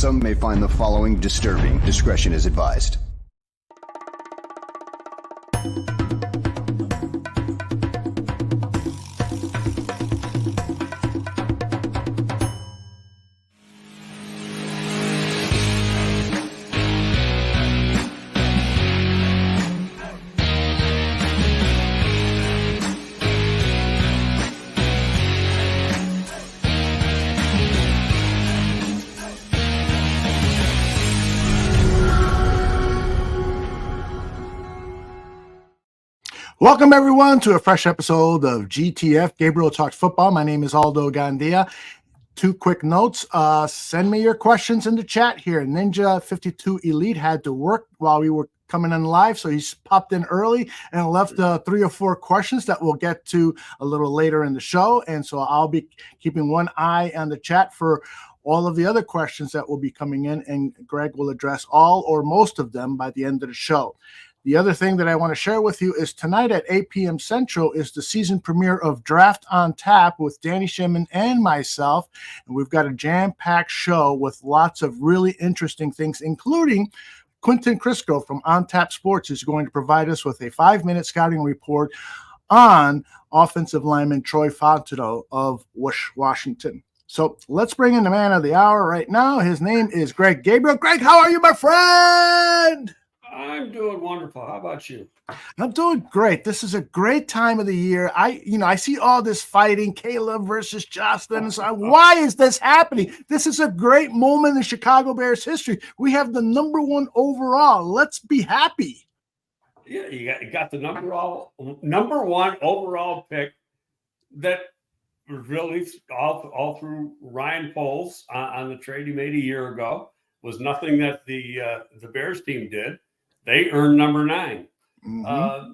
Some may find the following disturbing. Discretion is advised. Welcome, everyone, to a fresh episode of GTF, Gabriel Talks Football. My name is Aldo Gandia. Two quick notes. Send me your questions in the chat here. Ninja 52 Elite had to work while we were coming in live, so he's popped in early and left 3 or 4 questions that we'll get to a little later in the show. And so I'll be keeping one eye on the chat for all of the other questions that will be coming in, and Greg will address all or most of them by the end of the show. The other thing that I want to share with you is tonight at 8 p.m. Central is the season premiere of Draft on Tap with Danny Shimon and myself. And we've got a jam-packed show with lots of really interesting things, including Quentin Crisco from On Tap Sports is going to provide us with a 5-minute scouting report on offensive lineman Troy Fontenot of Washington. So let's bring in the man of the hour right now. His name is Greg Gabriel. Greg, how are you, my friend? I'm doing wonderful. How about you? I'm doing great. This is a great time of the year. I see all this fighting, Caleb versus Jocelyn. So why is this happening? This is a great moment in Chicago Bears history. We have the number 1 overall. Let's be happy. Yeah, you got the number 1 overall pick that was really all through Ryan Poles on the trade he made a year ago. Was nothing that the Bears team did. They earned number 9. Mm-hmm.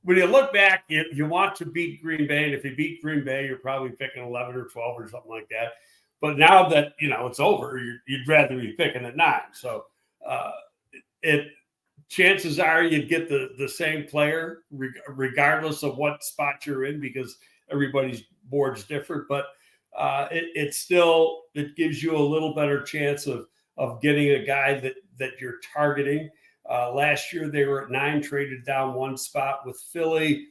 When you look back, you want to beat Green Bay, and if you beat Green Bay, you're probably picking 11 or 12 or something like that. But now that it's over, you'd rather be picking at 9. So chances are you'd get the same player regardless of what spot you're in, because everybody's board's different. But it gives you a little better chance of getting a guy that you're targeting. Last year they were at 9, traded down 1 spot with Philly,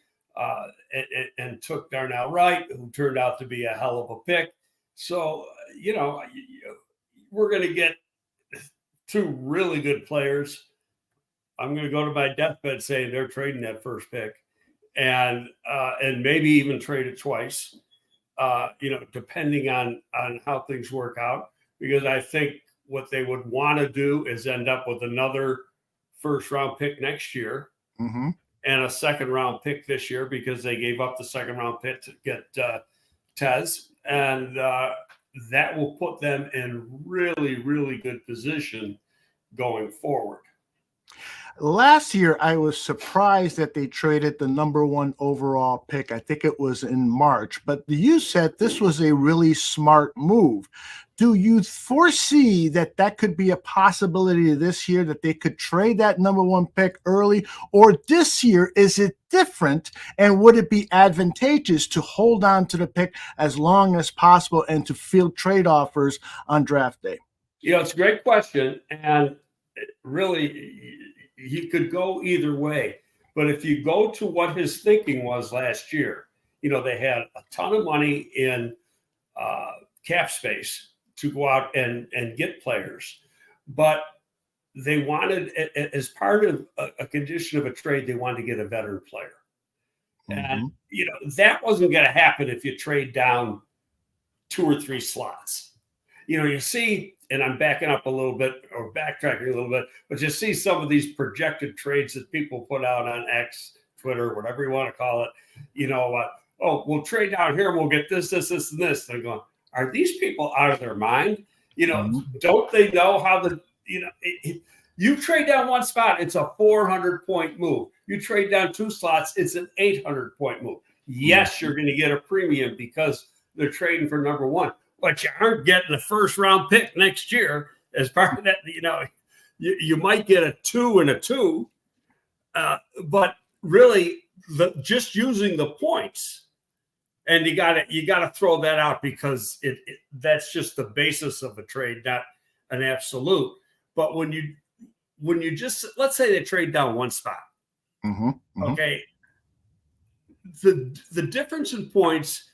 and took Darnell Wright, who turned out to be a hell of a pick. So, we're going to get 2 really good players. I'm going to go to my deathbed saying they're trading that first pick, and maybe even trade it twice, depending on how things work out, because I think what they would want to do is end up with another first-round pick next year, mm-hmm. and a second-round pick this year, because they gave up the second-round pick to get Tez, and that will put them in really, really good position going forward. Last year, I was surprised that they traded the number 1 overall pick. I think it was in March, but you said this was a really smart move. Do you foresee that could be a possibility this year, that they could trade that number 1 pick early, or this year, is it different? And would it be advantageous to hold on to the pick as long as possible and to field trade offers on draft day? It's a great question. And really, he could go either way. But if you go to what his thinking was last year, they had a ton of money in cap space to go out and get players. But they wanted, as part of a condition of a trade, they wanted to get a veteran player. Mm-hmm. And, that wasn't going to happen if you trade down 2 or 3 slots. You see, and I'm backing up a little bit or backtracking a little bit, but you see some of these projected trades that people put out on X, Twitter, whatever you want to call it. We'll trade down here and we'll get this, and this. They're going, are these people out of their mind? Mm-hmm. Don't they know how you trade down 1 spot, it's a 400-point move. You trade down 2 slots, it's an 800-point move. Yes, you're going to get a premium because they're trading for number 1. But you aren't getting the first-round pick next year as part of that. You might get a 2 and a 2, but really, just using the points And you got to throw that out because that's just the basis of a trade, not an absolute. But when you just, let's say they trade down one spot, okay, the difference in points,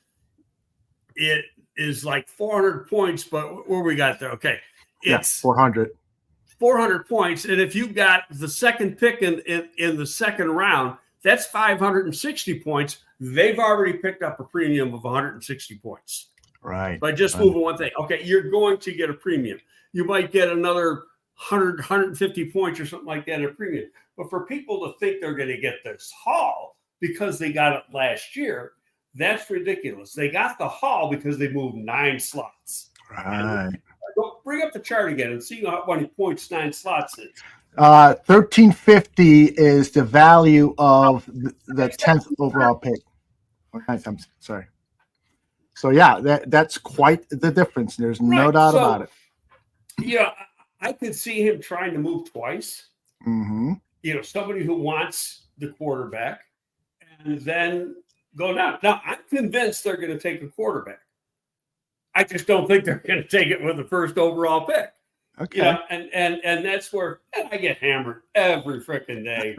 it is like 400 points, but where we got there, okay, it's 400 points, and if you got the second pick in the second round, that's 560 points. They've already picked up a premium of 160 points. Right. By just moving one thing. Okay, you're going to get a premium. You might get another 100, 150 points or something like that in a premium. But for people to think they're going to get this haul because they got it last year, that's ridiculous. They got the haul because they moved 9 slots. Right. Bring up the chart again and see how many points 9 slots is. 1350 is the value of the 10th overall pick. I'm sorry. So yeah, that's quite the difference. There's no doubt about it. Yeah, I could see him trying to move twice. Somebody who wants the quarterback and then go down. Now, I'm convinced they're going to take a quarterback. I just don't think they're going to take it with the first overall pick. Okay. And that's where I get hammered every freaking day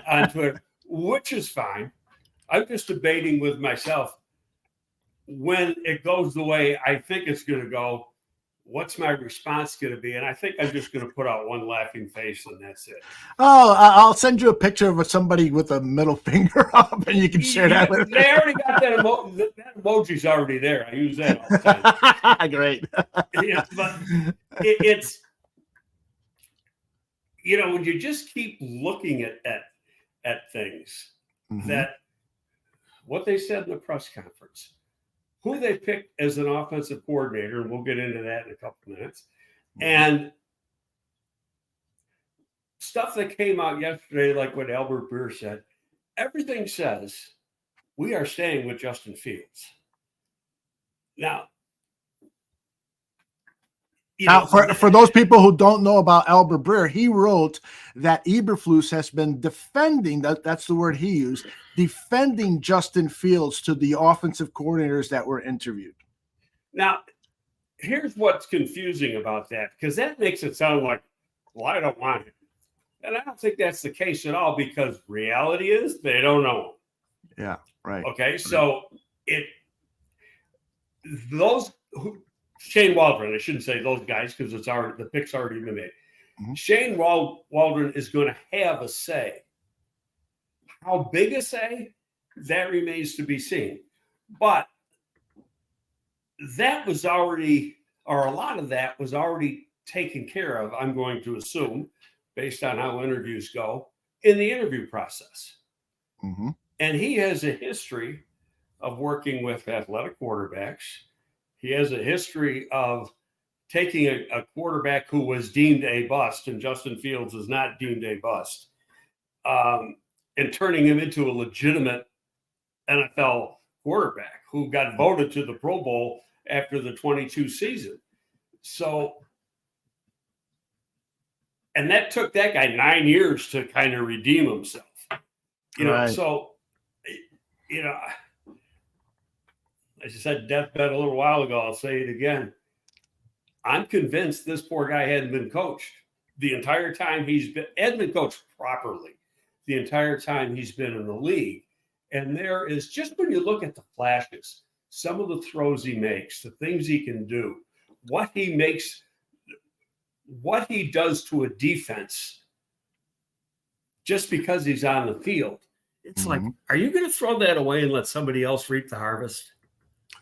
on Twitter, which is fine. I'm just debating with myself, when it goes the way I think it's going to go, what's my response going to be? And I think I'm just going to put out one laughing face and that's it. Oh, I'll send you a picture of somebody with a middle finger up and you can share that with They already got that emoji. That emoji's already there. I use that all the time. Great. But it's, when you just keep looking at things, that what they said in the press conference, who they picked as an offensive coordinator, and we'll get into that in a couple of minutes, and stuff that came out yesterday, like what Albert Breer said, everything says we are staying with Justin Fields. Now, for those people who don't know about Albert Breer, he wrote that Eberflus has been defending, that's the word he used, defending Justin Fields to the offensive coordinators that were interviewed. Now, here's what's confusing about that, because that makes it sound like, well, I don't want him. And I don't think that's the case at all, because reality is they don't know him. Yeah, right. Okay, so Shane Waldron, I shouldn't say those guys because the pick's already been made. Shane Waldron is going to have a say. How big a say? That remains to be seen. But that was already, or a lot of that was already taken care of, I'm going to assume, based on how interviews go, in the interview process. And he has a history of working with athletic quarterbacks. He has a history of taking a quarterback who was deemed a bust, and Justin Fields is not deemed a bust, and turning him into a legitimate NFL quarterback who got voted to the Pro Bowl after the 22 season. So, and that took that guy 9 years to kind of redeem himself. So, I just said deathbed a little while ago. I'll say it again. I'm convinced this poor guy hadn't been coached the entire time hadn't been coached properly the entire time he's been in the league. And there is, just when you look at the flashes, some of the throws he makes, the things he can do, what he does to a defense just because he's on the field. It's like, are you going to throw that away and let somebody else reap the harvest?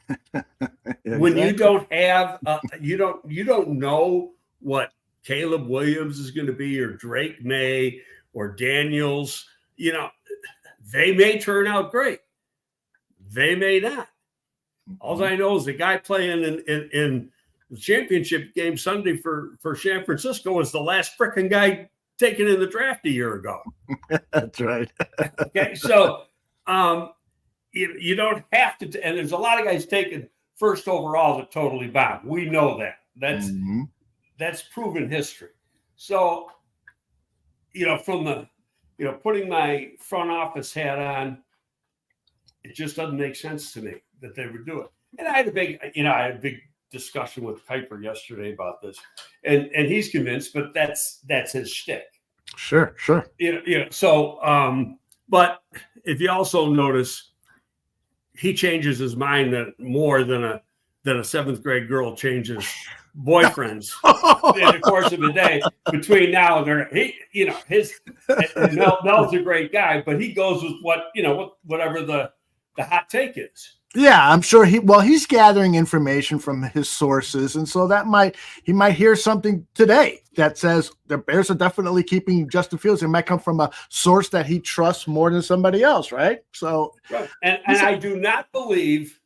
Exactly. When you don't have, you don't know what Caleb Williams is going to be, or Drake May, or Daniels. They may turn out great. They may not. All I know is the guy playing in the championship game Sunday for San Francisco was the last frickin' guy taken in the draft a year ago. That's right. Okay, so you don't have to, and there's a lot of guys taken first overall that totally bomb. We know that. That's proven history. So, from the, putting my front office hat on, it just doesn't make sense to me. they would do it. And I had a big discussion with Kuiper yesterday about this, and he's convinced, but that's his shtick. Sure. So, but if you also notice, he changes his mind more than a 7th grade girl changes boyfriends in the course of a day. Between now and then, Mel's a great guy, but he goes with whatever the hot take is. Yeah, I'm sure he's gathering information from his sources, and so he might hear something today that says the Bears are definitely keeping Justin Fields. It might come from a source that he trusts more than somebody else, right? So, right. And I do not believe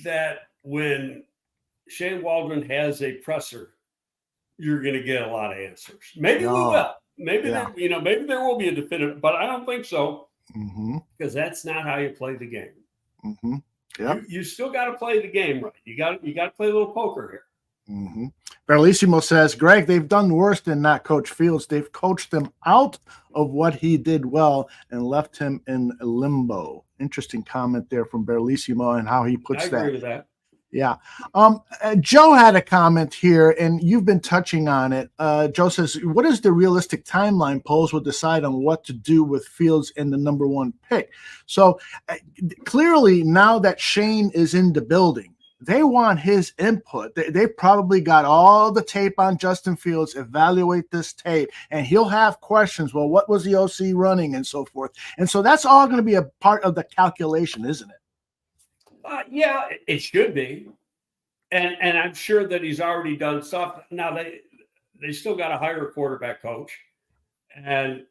that when Shane Waldron has a presser, you're going to get a lot of answers. Maybe we will. Maybe there will be a definitive, but I don't think so, because that's not how you play the game. Mm-hmm. Yeah, you still got to play the game right. You got to play a little poker here. Mm-hmm. Bellissimo says, Greg, they've done worse than not coach Fields. They've coached him out of what he did well and left him in limbo. Interesting comment there from Bellissimo and how he puts that. I agree with that. Yeah. Joe had a comment here, and you've been touching on it. Joe says, what is the realistic timeline polls will decide on what to do with Fields in the number 1 pick? So clearly now that Shane is in the building, they want his input. They probably got all the tape on Justin Fields, evaluate this tape, and he'll have questions. Well, what was the OC running and so forth? And so that's all going to be a part of the calculation, isn't it? Yeah, it should be, and I'm sure that he's already done stuff. Now they still got to hire a quarterback coach, and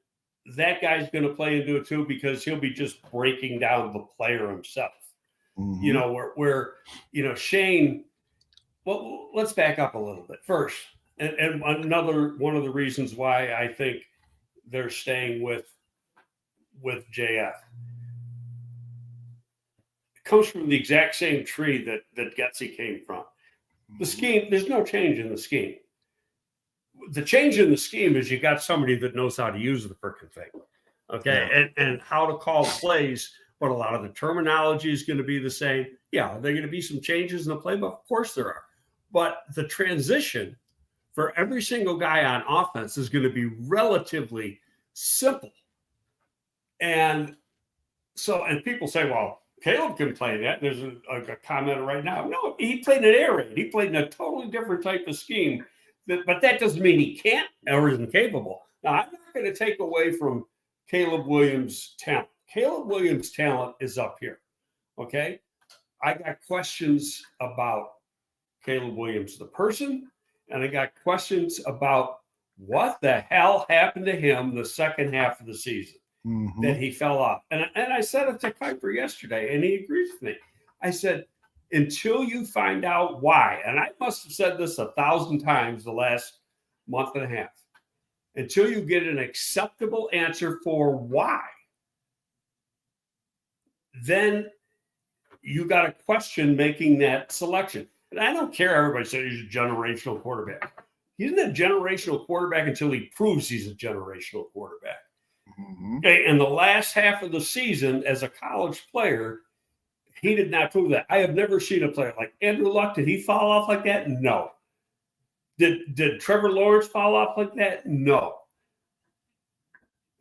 that guy's going to play into it too, because he'll be just breaking down the player himself. Mm-hmm. Where Shane. Well, let's back up a little bit first, and another one of the reasons why I think they're staying with JF. Comes from the exact same tree that Getsy came from. The scheme, there's no change in the scheme. The change in the scheme is you got somebody that knows how to use the frickin' thing, okay, yeah. and how to call plays, but a lot of the terminology is going to be the same. Yeah, are there going to be some changes in the playbook? Of course there are. But the transition for every single guy on offense is going to be relatively simple. And people say, well, Caleb can play that. There's a commenter right now. No, he played an air raid. He played in a totally different type of scheme. But that doesn't mean he can't or isn't capable. Now, I'm not going to take away from Caleb Williams' talent. Caleb Williams' talent is up here, okay? I got questions about Caleb Williams, the person, and I got questions about what the hell happened to him the second half of the season. Mm-hmm. That he fell off. And I said it to Kuiper yesterday, and he agrees with me. I said, until you find out why, and I must have said this 1,000 times the last month and a half, until you get an acceptable answer for why, then you got to question making that selection. And I don't care. Everybody says he's a generational quarterback. He's not a generational quarterback until he proves he's a generational quarterback. Mm-hmm. Okay, in the last half of the season, as a college player, he did not prove that. I have never seen a player like Andrew Luck. Did he fall off like that? No. Did Trevor Lawrence fall off like that? No.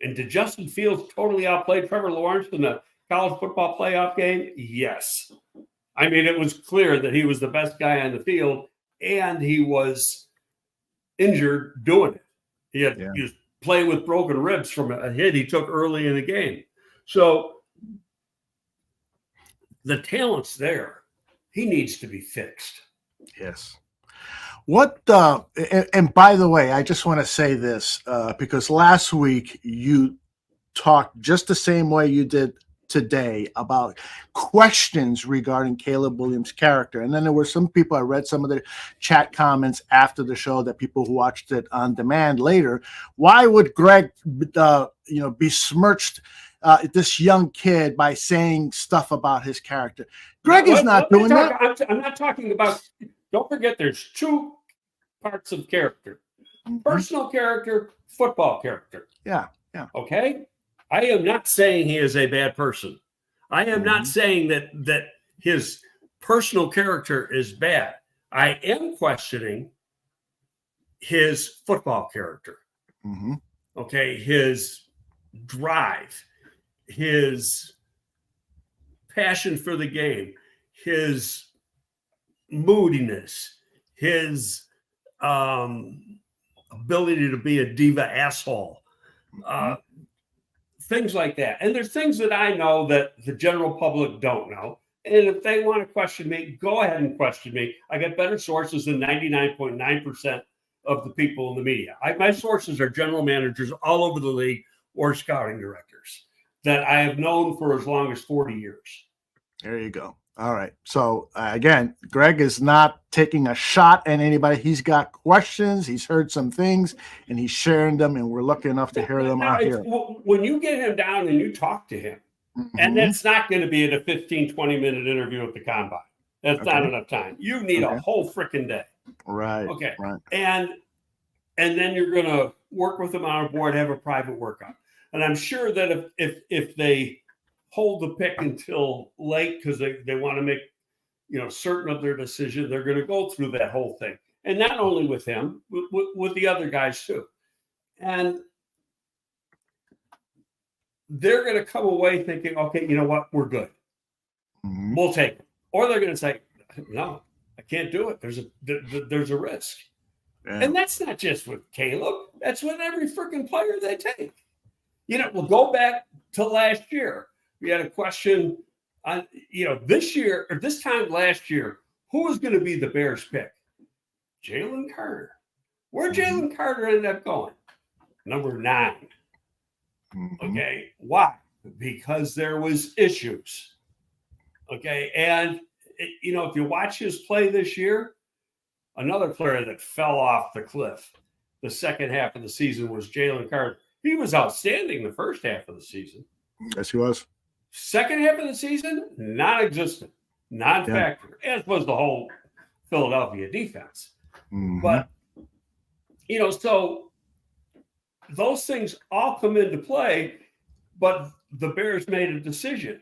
And did Justin Fields totally outplay Trevor Lawrence in the college football playoff game? Yes. I mean, it was clear that he was the best guy on the field, and he was injured doing it. He was playing with broken ribs from a hit he took early in the game. So the talent's there. He needs to be fixed. Yes. And by the way, I just want to say this because last week you talked just the same way you did today about questions regarding Caleb Williams' character. And then there were some people, I read some of the chat comments after the show that people who watched it on demand later. Why would Greg, besmirched this young kid by saying stuff about his character? Greg is not doing that. I'm not talking about, don't forget there's two parts of character. Personal character, football character. Yeah. Okay? I am not saying he is a bad person. I am not saying that his personal character is bad. I am questioning his football character. Mm-hmm. Okay, his drive, his passion for the game, his moodiness, his ability to be a diva asshole, things like that. And there's things that I know that the general public don't know. And if they want to question me, go ahead and question me. I got better sources than 99.9% of the people in the media. My sources are general managers all over the league or scouting directors that I have known for as long as 40 years. There you go. All right. So again, Greg is not taking a shot at anybody. He's got questions. He's heard some things, and he's sharing them, and we're lucky enough to hear them out here. When you get him down and you talk to him, and that's not going to be at a 15, 20-minute interview at the combine. That's not enough time. You need a whole freaking day. Right. Okay. Right. And then you're going to work with them on a board, have a private workout. And I'm sure that if they hold the pick until late because they want to make certain of their decision, they're going to go through that whole thing. And not only with him, with the other guys too. And they're going to come away thinking, okay, you know what? We're good. We'll take it. Or they're going to say, no, I can't do it. There's a risk. Yeah. And that's not just with Caleb. That's with every freaking player they take. We'll go back to last year. We had a question on, this year or this time last year, who was going to be the Bears pick? Jalen Carter. Where Jalen Carter ended up going? Number 9. Okay. Why? Because there was issues. Okay. And, if you watch his play this year, another player that fell off the cliff the second half of the season was Jalen Carter. He was outstanding the first half of the season. Yes, he was. Second half of the season, non-existent, non-factor, as was the whole Philadelphia defense. But, so those things all come into play, but the Bears made a decision.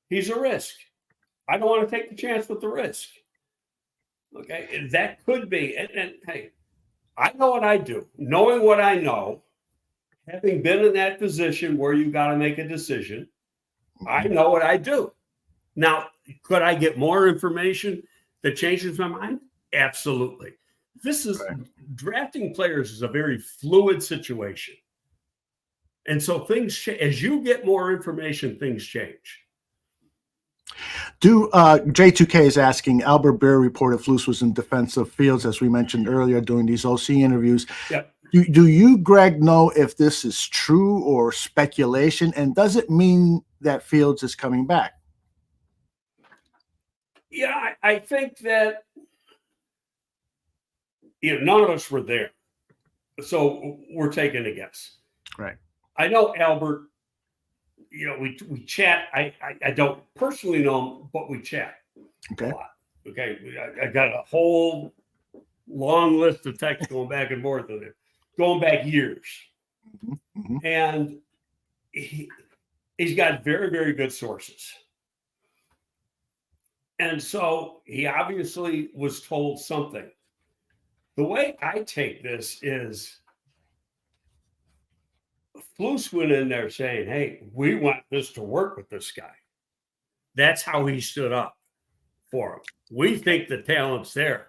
He's a risk. I don't want to take the chance with the risk. Okay, and that could be. And hey, I know what I do. Knowing what I know, having been in that position where you got to make a decision, I know what I do. Now, could I get more information that changes my mind? Absolutely. This is drafting players is a very fluid situation. And so things, as you get more information, things change. J2K is asking, Albert Bear reported Flus was in defensive fields, as we mentioned earlier during these OC interviews. Yep. Do you, Greg, know if this is true or speculation? And does it mean that Fields is coming back? Yeah, I think that none of us were there. So we're taking a guess. Right. I know Albert, we chat. I don't personally know him, but we chat a lot. Okay. I got a whole long list of texts going back and forth with him, going back years. And he's got very, very good sources. And so he obviously was told something. The way I take this is Flus went in there saying, hey, we want this to work with this guy. That's how he stood up for him. We think the talent's there.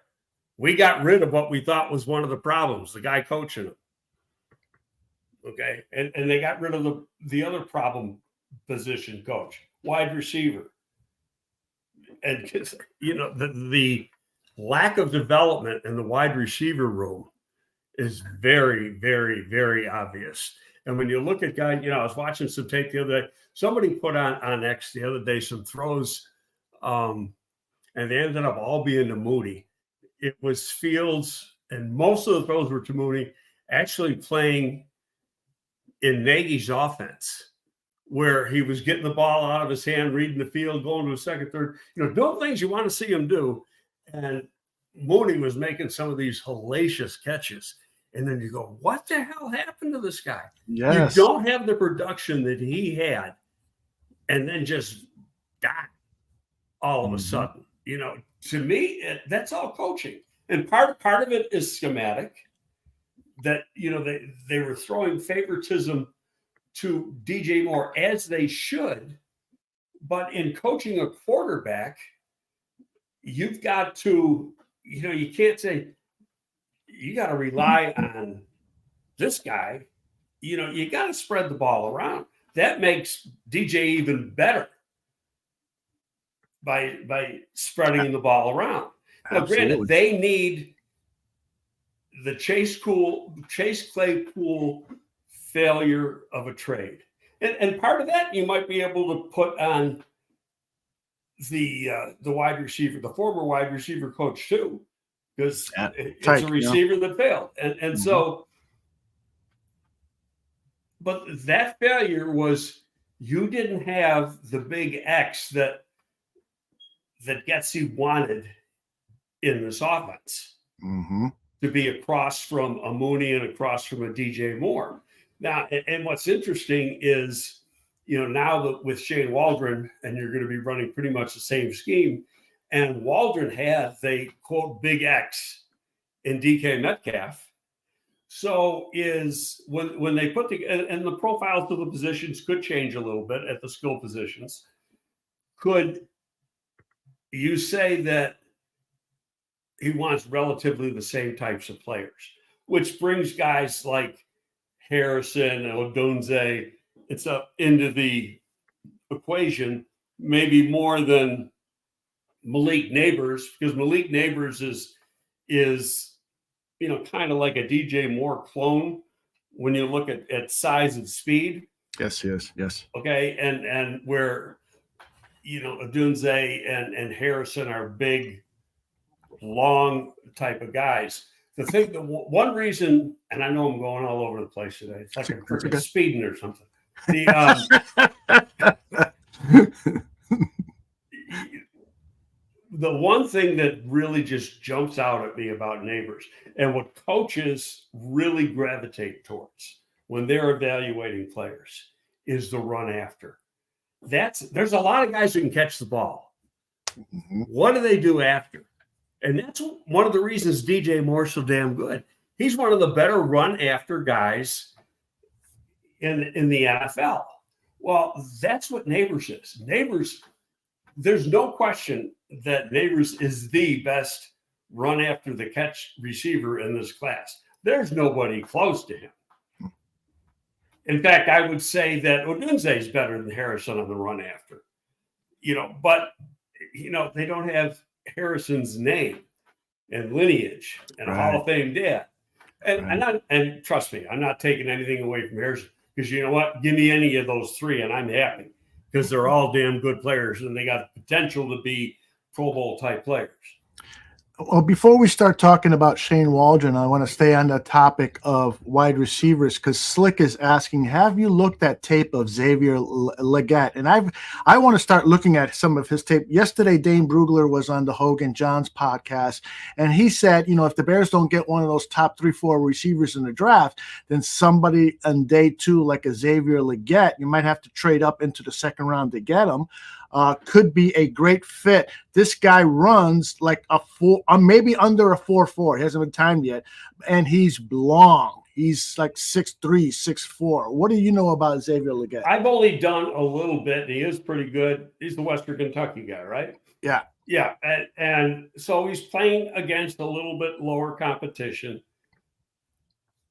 We got rid of what we thought was one of the problems, the guy coaching him. Okay. And they got rid of the other problem position coach, wide receiver. And, the lack of development in the wide receiver room is very, very, very obvious. And when you look at guys, I was watching some tape the other day. Somebody put on X the other day some throws, and they ended up all being to Moody. It was Fields, and most of the throws were to Moody, actually playing in Nagy's offense, where he was getting the ball out of his hand, reading the field, going to a second, third, doing things you want to see him do. And Mooney was making some of these hellacious catches. And then you go, what the hell happened to this guy? Yes. You don't have the production that he had and then just die. all of a sudden. To me, that's all coaching. And part of it is schematic, that, they were throwing favoritism to DJ Moore, as they should. But in coaching a quarterback, you've got to, you can't say, you got to rely on this guy. You got to spread the ball around. That makes DJ even better by spreading the ball around. Now, granted, they need the Chase Claypool failure of a trade. And part of that you might be able to put on the wide receiver, the former wide receiver coach too, because it's a receiver that failed. And so, but that failure was, you didn't have the big X that Getsy wanted in this offense to be across from a Mooney and across from a DJ Moore. Now, and what's interesting is, now that with Shane Waldron, and you're going to be running pretty much the same scheme, and Waldron had the quote big X in DK Metcalf. So is when they put and the profiles of the positions could change a little bit at the skill positions. Could you say that he wants relatively the same types of players, which brings guys like Harrison and Odunze, it's up into the equation, maybe more than Malik Neighbors, because Malik Neighbors is kind of like a DJ Moore clone when you look at size and speed. Yes. Okay, and where Odunze and Harrison are big, long type of guys. The thing, one reason, and I know I'm going all over the place today. It's like I'm freaking speeding or something. The one thing that really just jumps out at me about Neighbors, and what coaches really gravitate towards when they're evaluating players, is the run after. There's a lot of guys who can catch the ball. What do they do after? And that's one of the reasons DJ Moore's so damn good. He's one of the better run after guys in the NFL. Well, that's what Neighbors is. Neighbors, there's no question that Neighbors is the best run after the catch receiver in this class. There's nobody close to him. In fact, I would say that Odunze is better than Harrison on the run after. But they don't have Harrison's name and lineage and a Hall of Fame dad. And trust me, I'm not taking anything away from Harrison, because you know what? Give me any of those three and I'm happy, because they're all damn good players and they got the potential to be Pro Bowl type players. Well, before we start talking about Shane Waldron, I want to stay on the topic of wide receivers, because Slick is asking, have you looked at tape of Xavier Legette? And I want to start looking at some of his tape. Yesterday, Dane Brugler was on the Hogan Johns podcast, and he said, if the Bears don't get one of those top 3-4 receivers in the draft, then somebody on day 2, like a Xavier Legette, you might have to trade up into the second round to get him. Could be a great fit. This guy runs like a 4, maybe under a 4.4. He hasn't been timed yet, and he's long. He's like 6'3", 6'4". What do you know about Xavier Legette? I've only done a little bit, and he is pretty good. He's the Western Kentucky guy, right? Yeah. Yeah, and so he's playing against a little bit lower competition.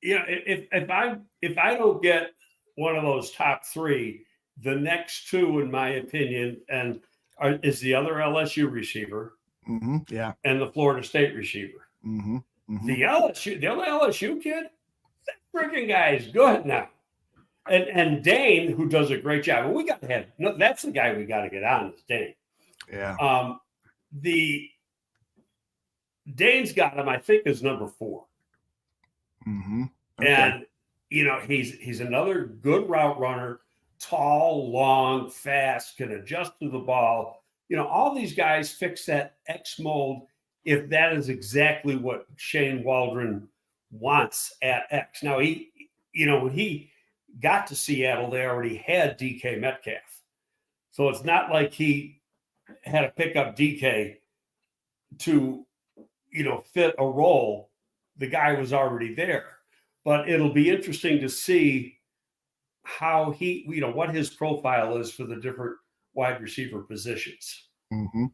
If I don't get one of those top 3, the next 2, in my opinion, is the other LSU receiver, yeah, and the Florida State receiver. The other LSU kid, that freaking guy is good now. And Dane, who does a great job. And we got to have that's the guy we got to get on, is Dane. Yeah. Dane's got him, I think, as number 4. Okay. And he's another good route runner. Tall, long, fast, can adjust to the ball. All these guys fix that X mold if that is exactly what Shane Waldron wants at X. Now, when he got to Seattle, they already had DK Metcalf. So it's not like he had to pick up DK to, fit a role, the guy was already there. But it'll be interesting to see how he, what his profile is for the different wide receiver positions. Mm-hmm.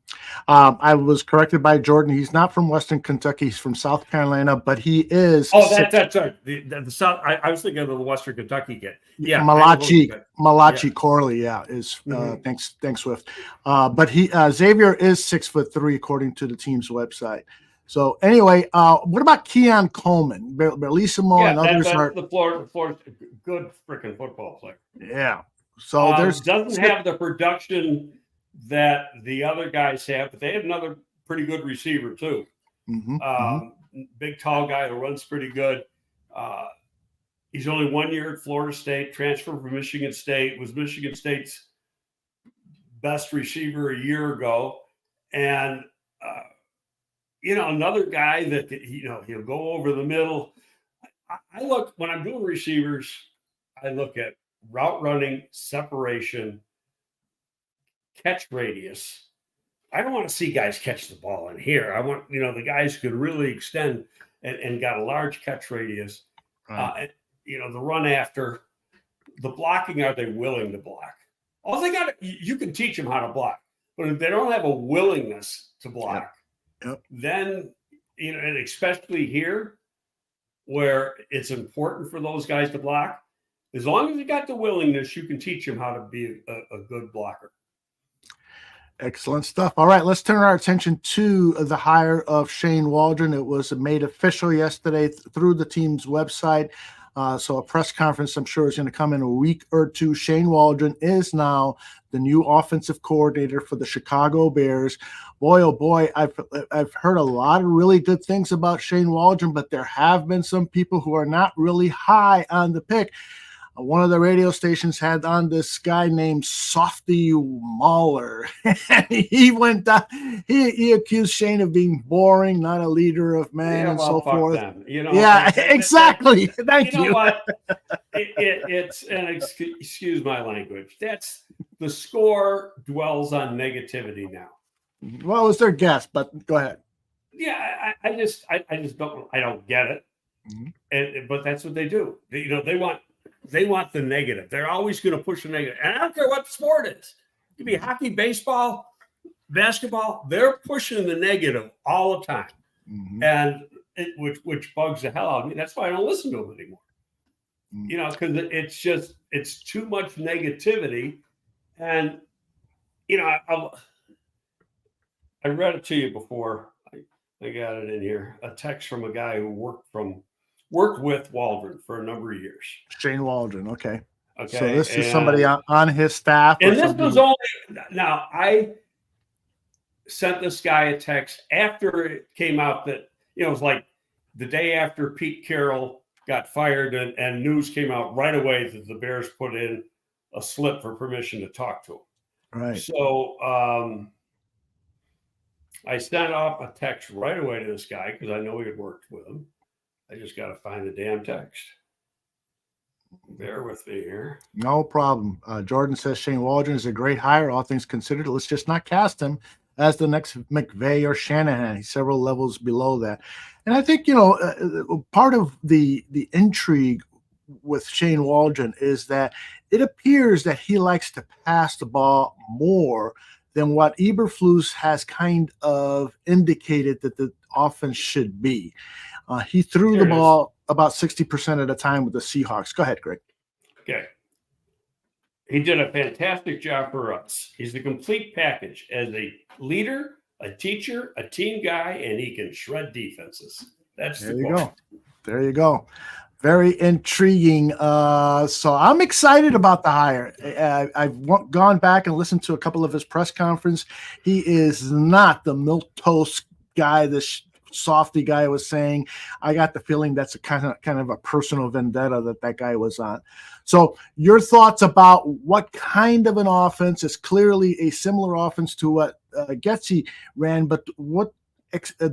I was corrected by Jordan. He's not from Western Kentucky. He's from South Carolina, but he is. Oh, that's right. The South. I was thinking of the Western Kentucky kid. Yeah, Malachi Corley. Yeah, is thanks Swift. But Xavier is 6'3" according to the team's website. So anyway, what about Keon Coleman, Bellissimo, and others? That's the Florida good freaking football player. Yeah. So doesn't have the production that the other guys have, but they have another pretty good receiver too. Big tall guy who runs pretty good. He's only 1 year at Florida State, transferred from Michigan State, was Michigan State's best receiver a year ago. And, another guy that, he'll go over the middle. I look, when I'm doing receivers, I look at route running, separation, catch radius. I don't want to see guys catch the ball in here. I want, the guys who could really extend and got a large catch radius. Right. The run after, the blocking, are they willing to block? All they got, you can teach them how to block, but if they don't have a willingness to block, then, and especially here where it's important for those guys to block, as long as you got the willingness, you can teach them how to be a good blocker. Excellent stuff. All right, let's turn our attention to the hire of Shane Waldron. It was made official yesterday through the team's website. So a press conference, I'm sure, is going to come in a week or two. Shane Waldron is now the new offensive coordinator for the Chicago Bears. Boy, oh boy, I've heard a lot of really good things about Shane Waldron, but there have been some people who are not really high on the pick. One of the radio stations had on this guy named Softy Mahler. He went down, he accused Shane of being boring, not a leader of men, and so forth. Them. Exactly. Thank you. You know what? It's excuse my language. That's the score dwells on negativity now. Well, it's their guess, but go ahead. Yeah, I just don't get it. Mm-hmm. But that's what they do. They want the negative. They're always going to push the negative. And I don't care what the sport is. It could be hockey, baseball, basketball. They're pushing the negative all the time. Mm-hmm. And which bugs the hell out of me. That's why I don't listen to them anymore. Mm-hmm. Because it's too much negativity. And, I read it to you before. I got it in here. A text from a guy who worked with Waldron for a number of years. Shane Waldron, okay. So this is somebody on his staff. And this was only, now I sent this guy a text after it came out that, it was like the day after Pete Carroll got fired and news came out right away that the Bears put in a slip for permission to talk to him. Right. So I sent off a text right away to this guy because I know he had worked with him. I just got to find the damn text. Bear with me here. No problem. Jordan says Shane Waldron is a great hire, all things considered. Let's just not cast him as the next McVay or Shanahan. He's several levels below that. And I think, part of the intrigue with Shane Waldron is that it appears that he likes to pass the ball more than what Eberflus has kind of indicated that the offense should be. He threw the ball about 60% of the time with the Seahawks. Go ahead, Greg. Okay. He did a fantastic job for us. He's the complete package as a leader, a teacher, a team guy, and he can shred defenses. That's there you go. There you go. Very intriguing. So I'm excited about the hire. I've gone back and listened to a couple of his press conference. He is not the milquetoast guy, this softy guy was saying. I got the feeling that's a kind of a personal vendetta that guy was on. So your thoughts about what kind of an offense is clearly a similar offense to what Getsy ran, but what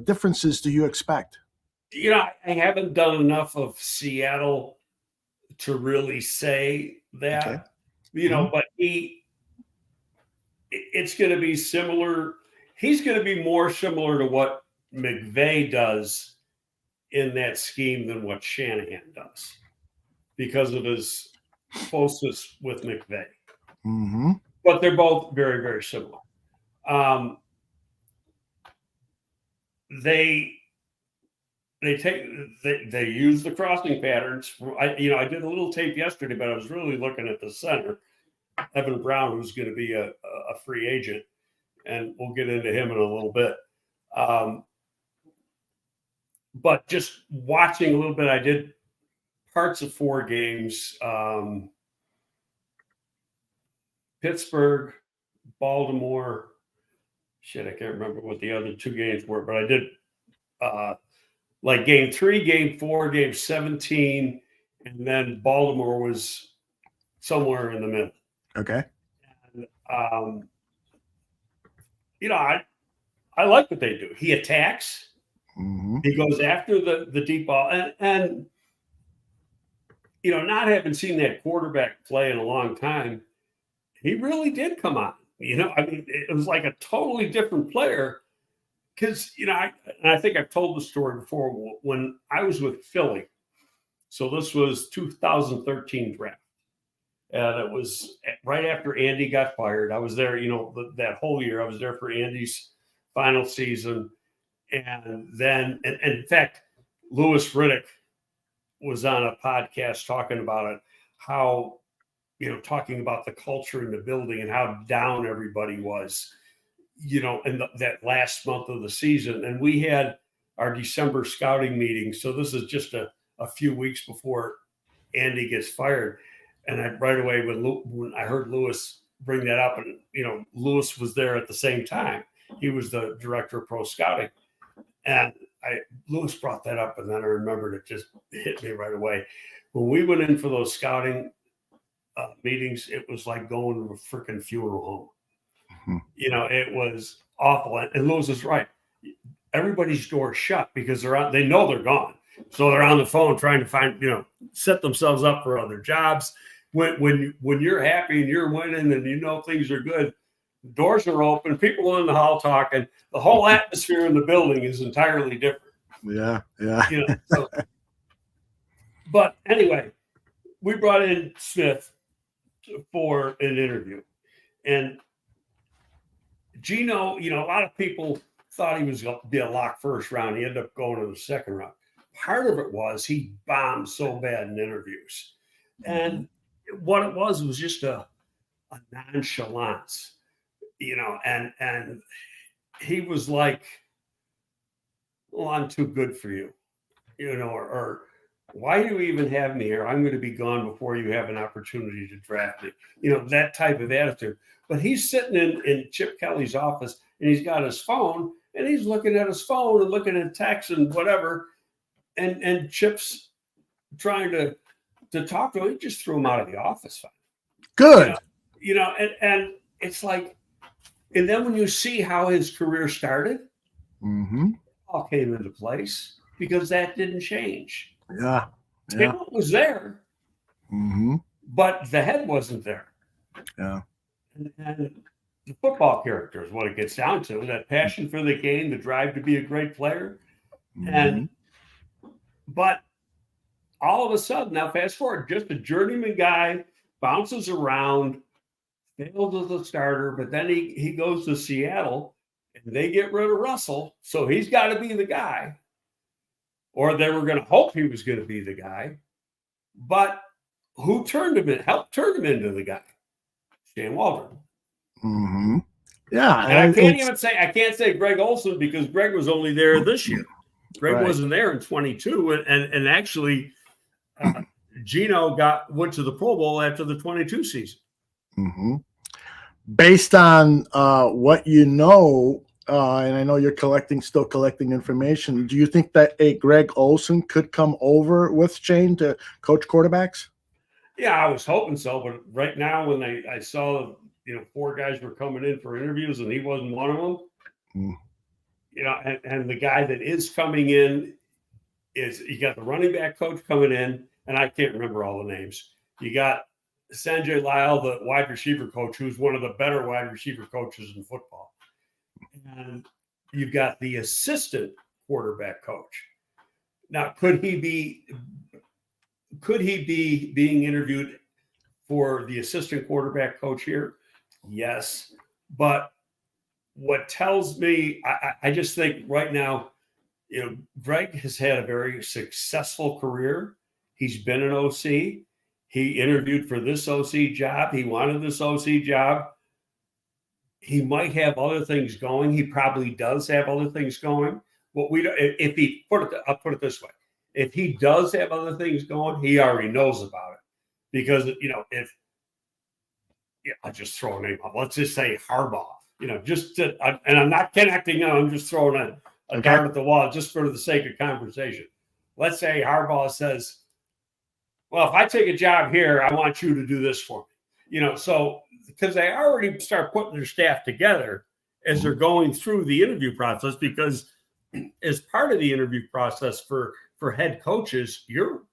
differences do you expect? I haven't done enough of Seattle to really say that, but it's going to be similar. He's going to be more similar to what McVay does in that scheme than what Shanahan does because of his closeness with McVay. Mm-hmm. But they're both very, very similar. They use the crossing patterns. I did a little tape yesterday, but I was really looking at the center, Evan Brown, who's going to be a free agent, and we'll get into him in a little bit. But just watching a little bit, I did parts of 4 games. Pittsburgh, Baltimore. Shit, I can't remember what the other 2 games were, but I did like game 3, game 4, game 17, and then Baltimore was somewhere in the middle. Okay. And, I like what they do. He attacks. Mm-hmm. He goes after the deep ball. And not having seen that quarterback play in a long time, he really did come on. It was like a totally different player. Because, I think I've told the story before when I was with Philly. So this was 2013 draft. And it was right after Andy got fired. I was there, that whole year. I was there for Andy's final season. And then, and in fact, Louis Riddick was on a podcast talking about it, how, talking about the culture in the building and how down everybody was, in that last month of the season. And we had our December scouting meeting. So this is just a few weeks before Andy gets fired. And right away, when I heard Louis bring that up, and, Louis was there at the same time. He was the director of pro scouting. And Louis brought that up, and then I remembered it just hit me right away. When we went in for those scouting meetings, it was like going to a freaking funeral home. Mm-hmm. It was awful. And Louis is right. Everybody's door shut because they know they're gone. So they're on the phone trying to find, set themselves up for other jobs. When you're happy and you're winning and things are good, doors are open, people are in the hall talking. The whole atmosphere in the building is entirely different. Yeah. But anyway, we brought in Smith for an interview. And Gino, a lot of people thought he was going to be a lock first round. He ended up going to the second round. Part of it was he bombed so bad in interviews. And what it was just a nonchalance, and he was like, well, I'm too good for you, or why do you even have me here? I'm going to be gone before you have an opportunity to draft me. That type of attitude. But he's sitting in Chip Kelly's office, and he's got his phone, and he's looking at his phone and looking at texts and whatever. And Chip's trying to talk to him. He just threw him out of the office. Good. And it's like, and then when you see how his career started, mm-hmm. it all came into place because that didn't change. Yeah. Talent was there, mm-hmm. but the head wasn't there. Yeah. And the football character is what it gets down to, that passion for the game, the drive to be a great player. Mm-hmm. But all of a sudden, now fast forward, just a journeyman guy, bounces around, fails as a starter, but then he goes to Seattle and they get rid of Russell. So he's got to be the guy. Or they were going to hope he was going to be the guy. But who helped turn him into the guy? Shane Waldron. Mm-hmm. Yeah. And I can't say Greg Olson because Greg was only there this year. Greg wasn't there in 22. And actually, Gino went to the Pro Bowl after the 22 season. Mm-hmm. Based on what you know, and I know you're still collecting information, do you think that a Greg Olson could come over with Shane to coach quarterbacks? Yeah, I was hoping so. But right now, when I saw 4 guys were coming in for interviews and he wasn't one of them, and the guy that is coming in is, you got the running back coach coming in, and I can't remember all the names. You got Sanjay Lyle, the wide receiver coach, who's one of the better wide receiver coaches in football. And you've got the assistant quarterback coach. Now, could he be being interviewed for the assistant quarterback coach here? Yes. But what tells me, I just think right now, Greg has had a very successful career. He's been an OC. He interviewed for this OC job. He wanted this OC job. He might have other things going. He probably does have other things going. But I'll put it this way. If he does have other things going, he already knows about it. Because, I'll just throw a name up. Let's just say Harbaugh, and I'm not connecting them. I'm just throwing a dart at the wall just for the sake of conversation. Let's say Harbaugh says, well, if I take a job here, I want you to do this for me. So because they already start putting their staff together as they're going through the interview process, because as part of the interview process for head coaches, you're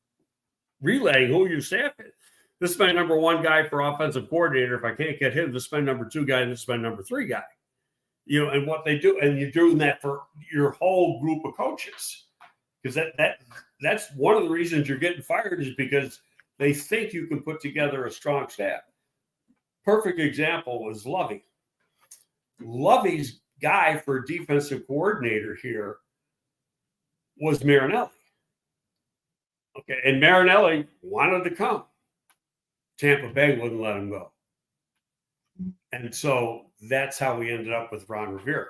relaying who your staff is. This is my number one guy for offensive coordinator. If I can't get him, this is my number two guy, and this is my number three guy. And what they do, and you're doing that for your whole group of coaches, because that's one of the reasons you're getting fired is because they think you can put together a strong staff. Perfect example was Lovey. Lovey's guy for defensive coordinator here was Marinelli. Okay, and Marinelli wanted to come. Tampa Bay wouldn't let him go. And so that's how we ended up with Ron Rivera.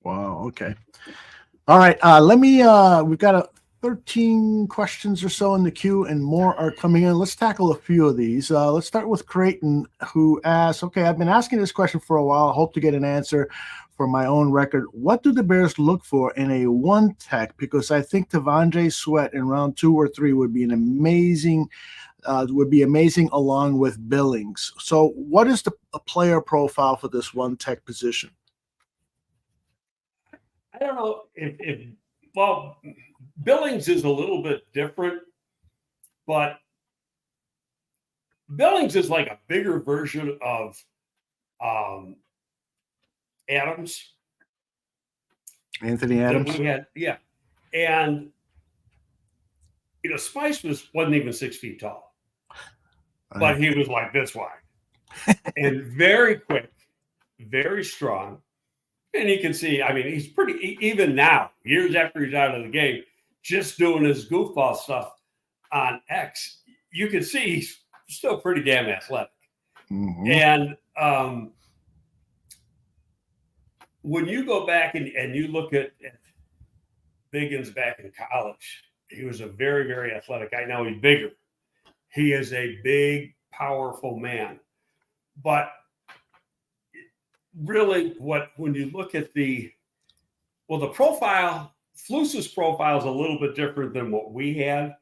Wow. Okay. All right. We've got 13 questions or so in the queue and more are coming in. Let's tackle a few of these. Let's start with Creighton, who asks, okay, I've been asking this question for a while. I hope to get an answer for my own record. What do the Bears look for in a one tech? Because I think T'Vondre Sweat in round 2 or 3 would be amazing along with Billings. So what is a player profile for this one tech position? I don't know well, Billings is a little bit different, but Billings is like a bigger version of Adams. Anthony Adams? And, Spice wasn't even 6 feet tall, but he was like this wide and very quick, very strong. And you can see, he's pretty, even now, years after he's out of the game, just doing his goofball stuff on X, you can see he's still pretty damn athletic. Mm-hmm. And when you go back and you look at Biggins back in college, he was a very, very athletic guy. Now he's bigger. He is a big, powerful man. But really, when you look at the profile, Flus's profile is a little bit different than what we had.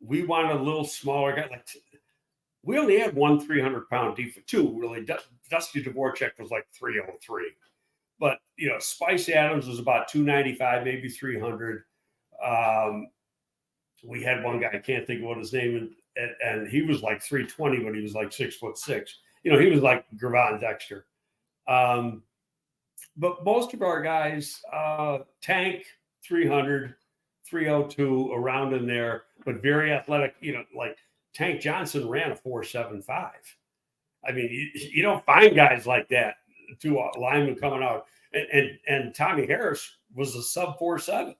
We wanted a little smaller guy. We only had one 300-pound defense, two really. Dusty Dvorak was like 303. But, Spice Adams was about 295, maybe 300. We had one guy, I can't think of what his name is, and he was like 320, but he was like 6'6". He was like Gravon Dexter. But most of our guys, Tank 300, 302, around in there, but very athletic. Like Tank Johnson ran a 4.75. You don't find guys like that. 2 linemen coming out, and Tommy Harris was a sub 4.7.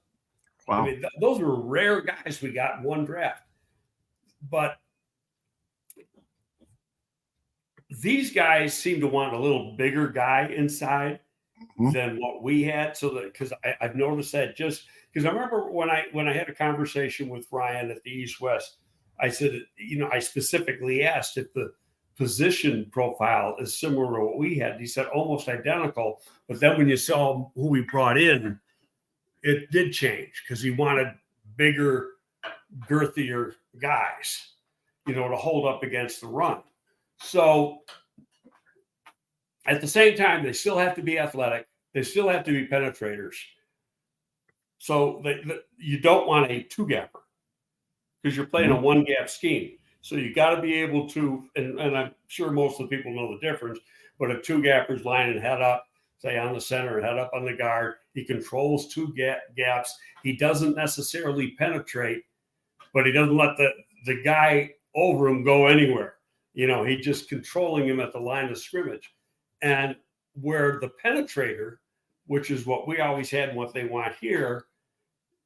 Wow. Those were rare guys we got in one draft. But these guys seem to want a little bigger guy inside than what we had. So that, because I've noticed that just because I remember when I had a conversation with Ryan at the East West, I said, I specifically asked if the position profile is similar to what we had. He said almost identical. But then when you saw who we brought in, it did change because he wanted bigger, girthier guys, to hold up against the run. So at the same time, they still have to be athletic. They still have to be penetrators. So you don't want a 2-gapper because you're playing a 1-gap scheme. So you got to be able to, and I'm sure most of the people know the difference, but if two gappers lining head up, say on the center, head up on the guard, he controls two gaps. He doesn't necessarily penetrate, but he doesn't let the guy over him go anywhere. He's just controlling him at the line of scrimmage. And where the penetrator, which is what we always had and what they want here,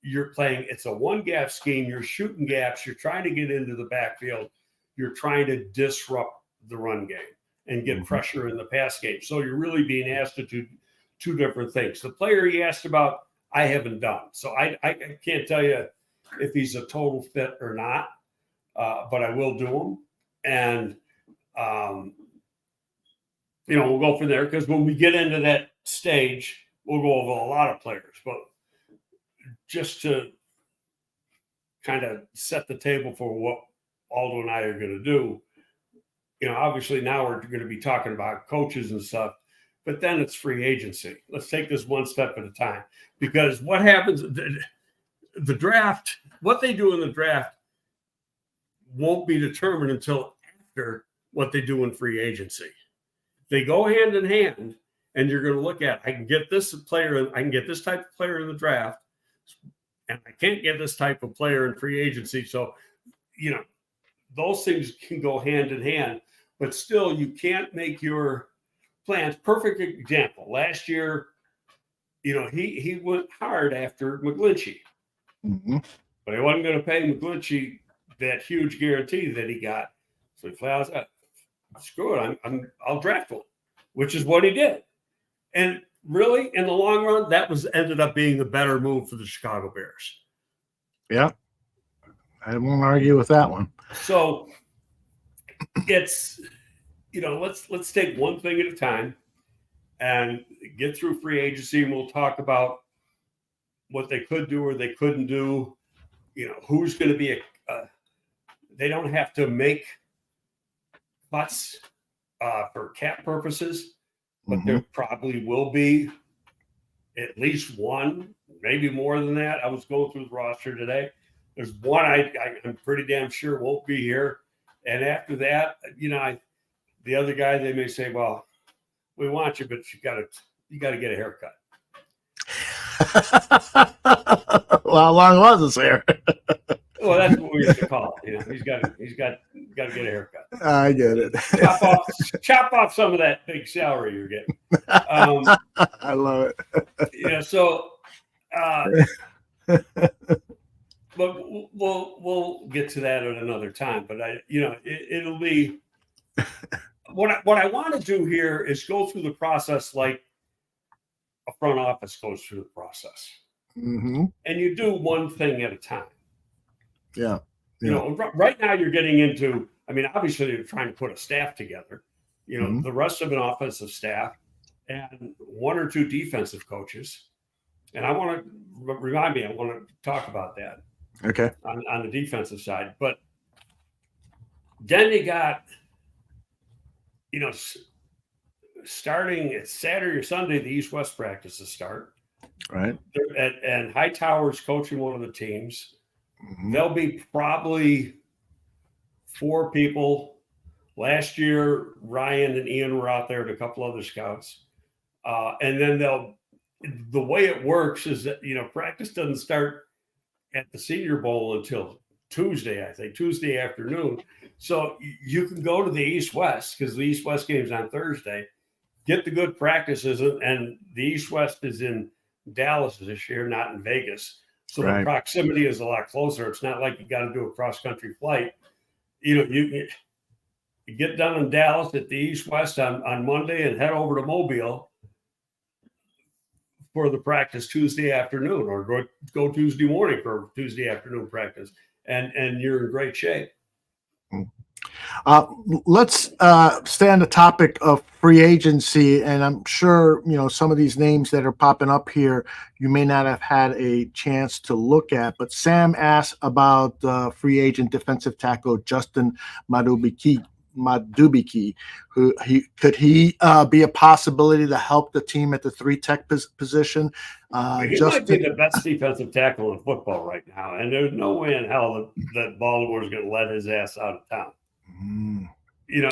you're playing, it's a one gap scheme. You're shooting gaps. You're trying to get into the backfield. You're trying to disrupt the run game and get pressure in the pass game. So you're really being asked to do two different things. The player he asked about, I haven't done. So I can't tell you if he's a total fit or not, but I will do him. And, we'll go from there, because when we get into that stage, we'll go over a lot of players. But just to kind of set the table for what Aldo and I are going to do, obviously now we're going to be talking about coaches and stuff, but then it's free agency. Let's take this one step at a time, because what happens, the draft, what they do in the draft won't be determined until after what they do in free agency. They go hand in hand, and you're going to look at, I can get this player, I can get this type of player in the draft, and I can't get this type of player in free agency. So, those things can go hand in hand, but still you can't make your plans. Perfect example. Last year, he went hard after McGlinchey, but he wasn't going to pay McGlinchey that huge guarantee that he got. So he flat out said, screw it, I'll draft one, which is what he did. And really, in the long run, that ended up being the better move for the Chicago Bears. Yeah, I won't argue with that one. So it's, let's take one thing at a time and get through free agency, and we'll talk about what they could do or they couldn't do. Who's going to be they don't have to make cuts for cap purposes, but there probably will be at least one, maybe more than that. I was going through the roster today. There's one I'm pretty damn sure won't be here. And after that, the other guy, they may say, well, we want you, but you got to get a haircut. Well, how long was his hair? Well, that's what we used to call it. He's got to get a haircut. I get it. Chop off some of that big salary you're getting. I love it. So, but we'll get to that at another time. But it'll be what I want to do here is go through the process like a front office goes through the process, and you do one thing at a time. Yeah. Right now you're getting into, obviously you're trying to put a staff together, the rest of an offensive staff and one or two defensive coaches. And I want to talk about that. Okay. On the defensive side. But then you got, starting at Saturday or Sunday, the East-West practices start. Right. And Hightower's coaching one of the teams. There'll be probably 4 people. Last year, Ryan and Ian were out there and a couple other scouts. And then the way it works is that, practice doesn't start at the Senior Bowl until Tuesday, I think, Tuesday afternoon. So you can go to the East-West, because the East-West game's on Thursday, get the good practices, and the East-West is in Dallas this year, not in Vegas. So the proximity is a lot closer. It's not like you got to do a cross-country flight. You get done in Dallas at the East-West on Monday and head over to Mobile for the practice Tuesday afternoon, or go Tuesday morning for Tuesday afternoon practice, and you're in great shape. Let's stay on the topic of free agency, and I'm sure some of these names that are popping up here you may not have had a chance to look at. But Sam asked about free agent defensive tackle Justin Madubuike. Madubiki, who could he be a possibility to help the team at the 3 tech position? He might be the best defensive tackle in football right now, and there's no way in hell that Baltimore is going to let his ass out of town.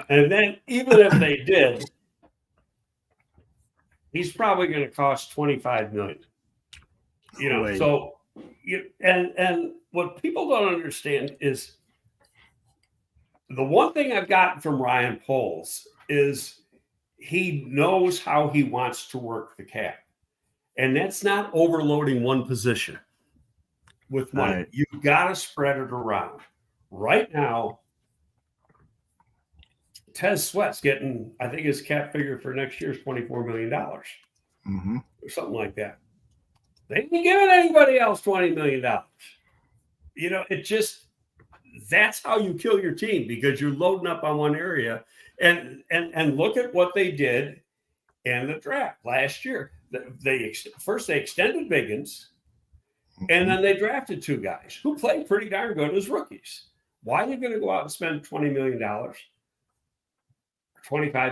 And then even if they did, he's probably going to cost $25 million. And what people don't understand is the one thing I've gotten from Ryan Poles is he knows how he wants to work the cap. And that's not overloading one position with money. Right. You've got to spread it around. Right now, Tez Sweat's getting, I think his cap figure for next year is $24 million or something like that. They ain't giving anybody else $20 million. It just, that's how you kill your team, because you're loading up on one area. And look at what they did in the draft last year. First they extended Biggins, and then they drafted 2 guys who played pretty darn good as rookies. Why are you going to go out and spend $20 million, $25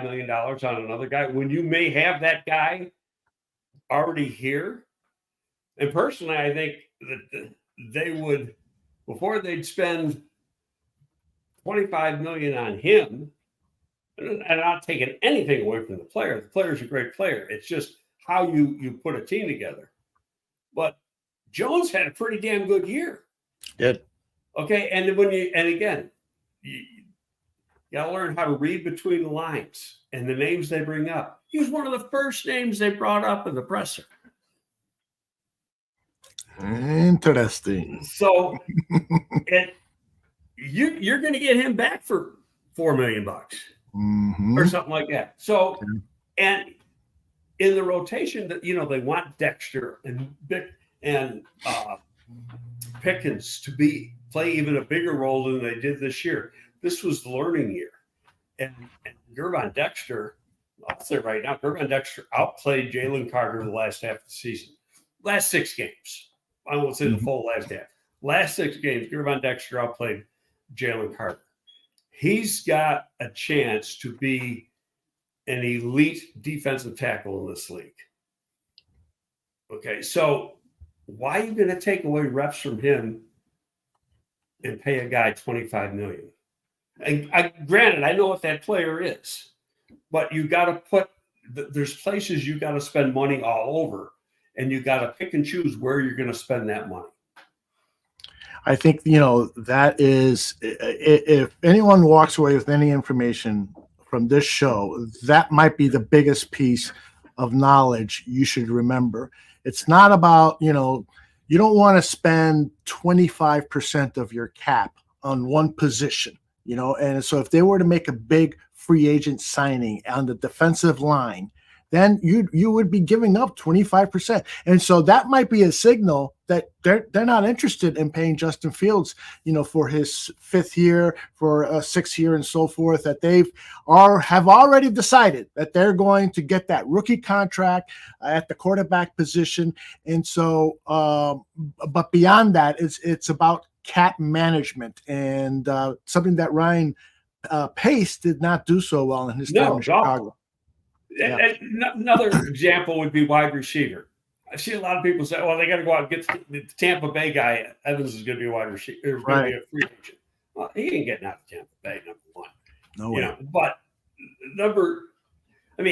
million on another guy when you may have that guy already here? And personally, I think that they would, before they'd spend $25 million on him, and I'm not taking anything away from the player. The player's a great player. It's just how you put a team together. But Jones had a pretty damn good year. Did. Okay, and again, you got to learn how to read between the lines and the names they bring up. He was one of the first names they brought up in the presser. Interesting. So, you're going to get him back for $4 million or something like that. So, and in the rotation, that they want Dexter and Pickens to play even a bigger role than they did this year. This was the learning year, and Gervon Dexter, I'll say right now, Gervon Dexter outplayed Jalen Carter the last half of the season. Last 6 games. I won't say the full last half. Last 6 games, Gervon Dexter outplayed Jalen Carter. He's got a chance to be an elite defensive tackle in this league. Okay, so why are you going to take away reps from him and pay a guy $25 million? And granted, I know what that player is, but you got to there's places you got to spend money all over, and you got to pick and choose where you're going to spend that money. I think, that is, if anyone walks away with any information from this show, that might be the biggest piece of knowledge you should remember. It's not about, you don't want to spend 25% of your cap on one position, and so if they were to make a big free agent signing on the defensive line, then you would be giving up 25%. And so that might be a signal that they're not interested in paying Justin Fields, for his 5th year, for a 6th year, and so forth, that have already decided that they're going to get that rookie contract at the quarterback position. And so, but beyond that, it's about cap management, and something that Ryan Pace did not do so well in his time in Chicago. Yeah. Another example would be wide receiver. I see a lot of people say, well, they got to go out and get the Tampa Bay guy. Evans is going to be a wide receiver. Going to be a free agent. Well, he ain't getting out of Tampa Bay, number one. No way. But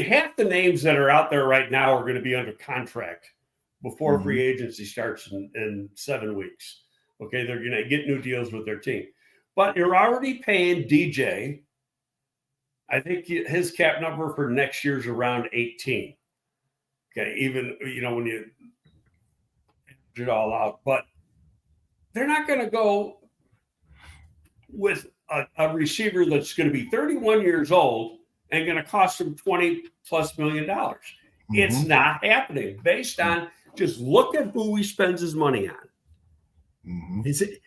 half the names that are out there right now are going to be under contract before free agency starts in 7 weeks. Okay, they're going to get new deals with their team. But you're already paying DJ. I think his cap number for next year is around 18. Okay, even, when you it all out. But they're not going to go with a receiver that's going to be 31 years old and going to cost them $20+ million. It's not happening based on just look at who he spends his money on.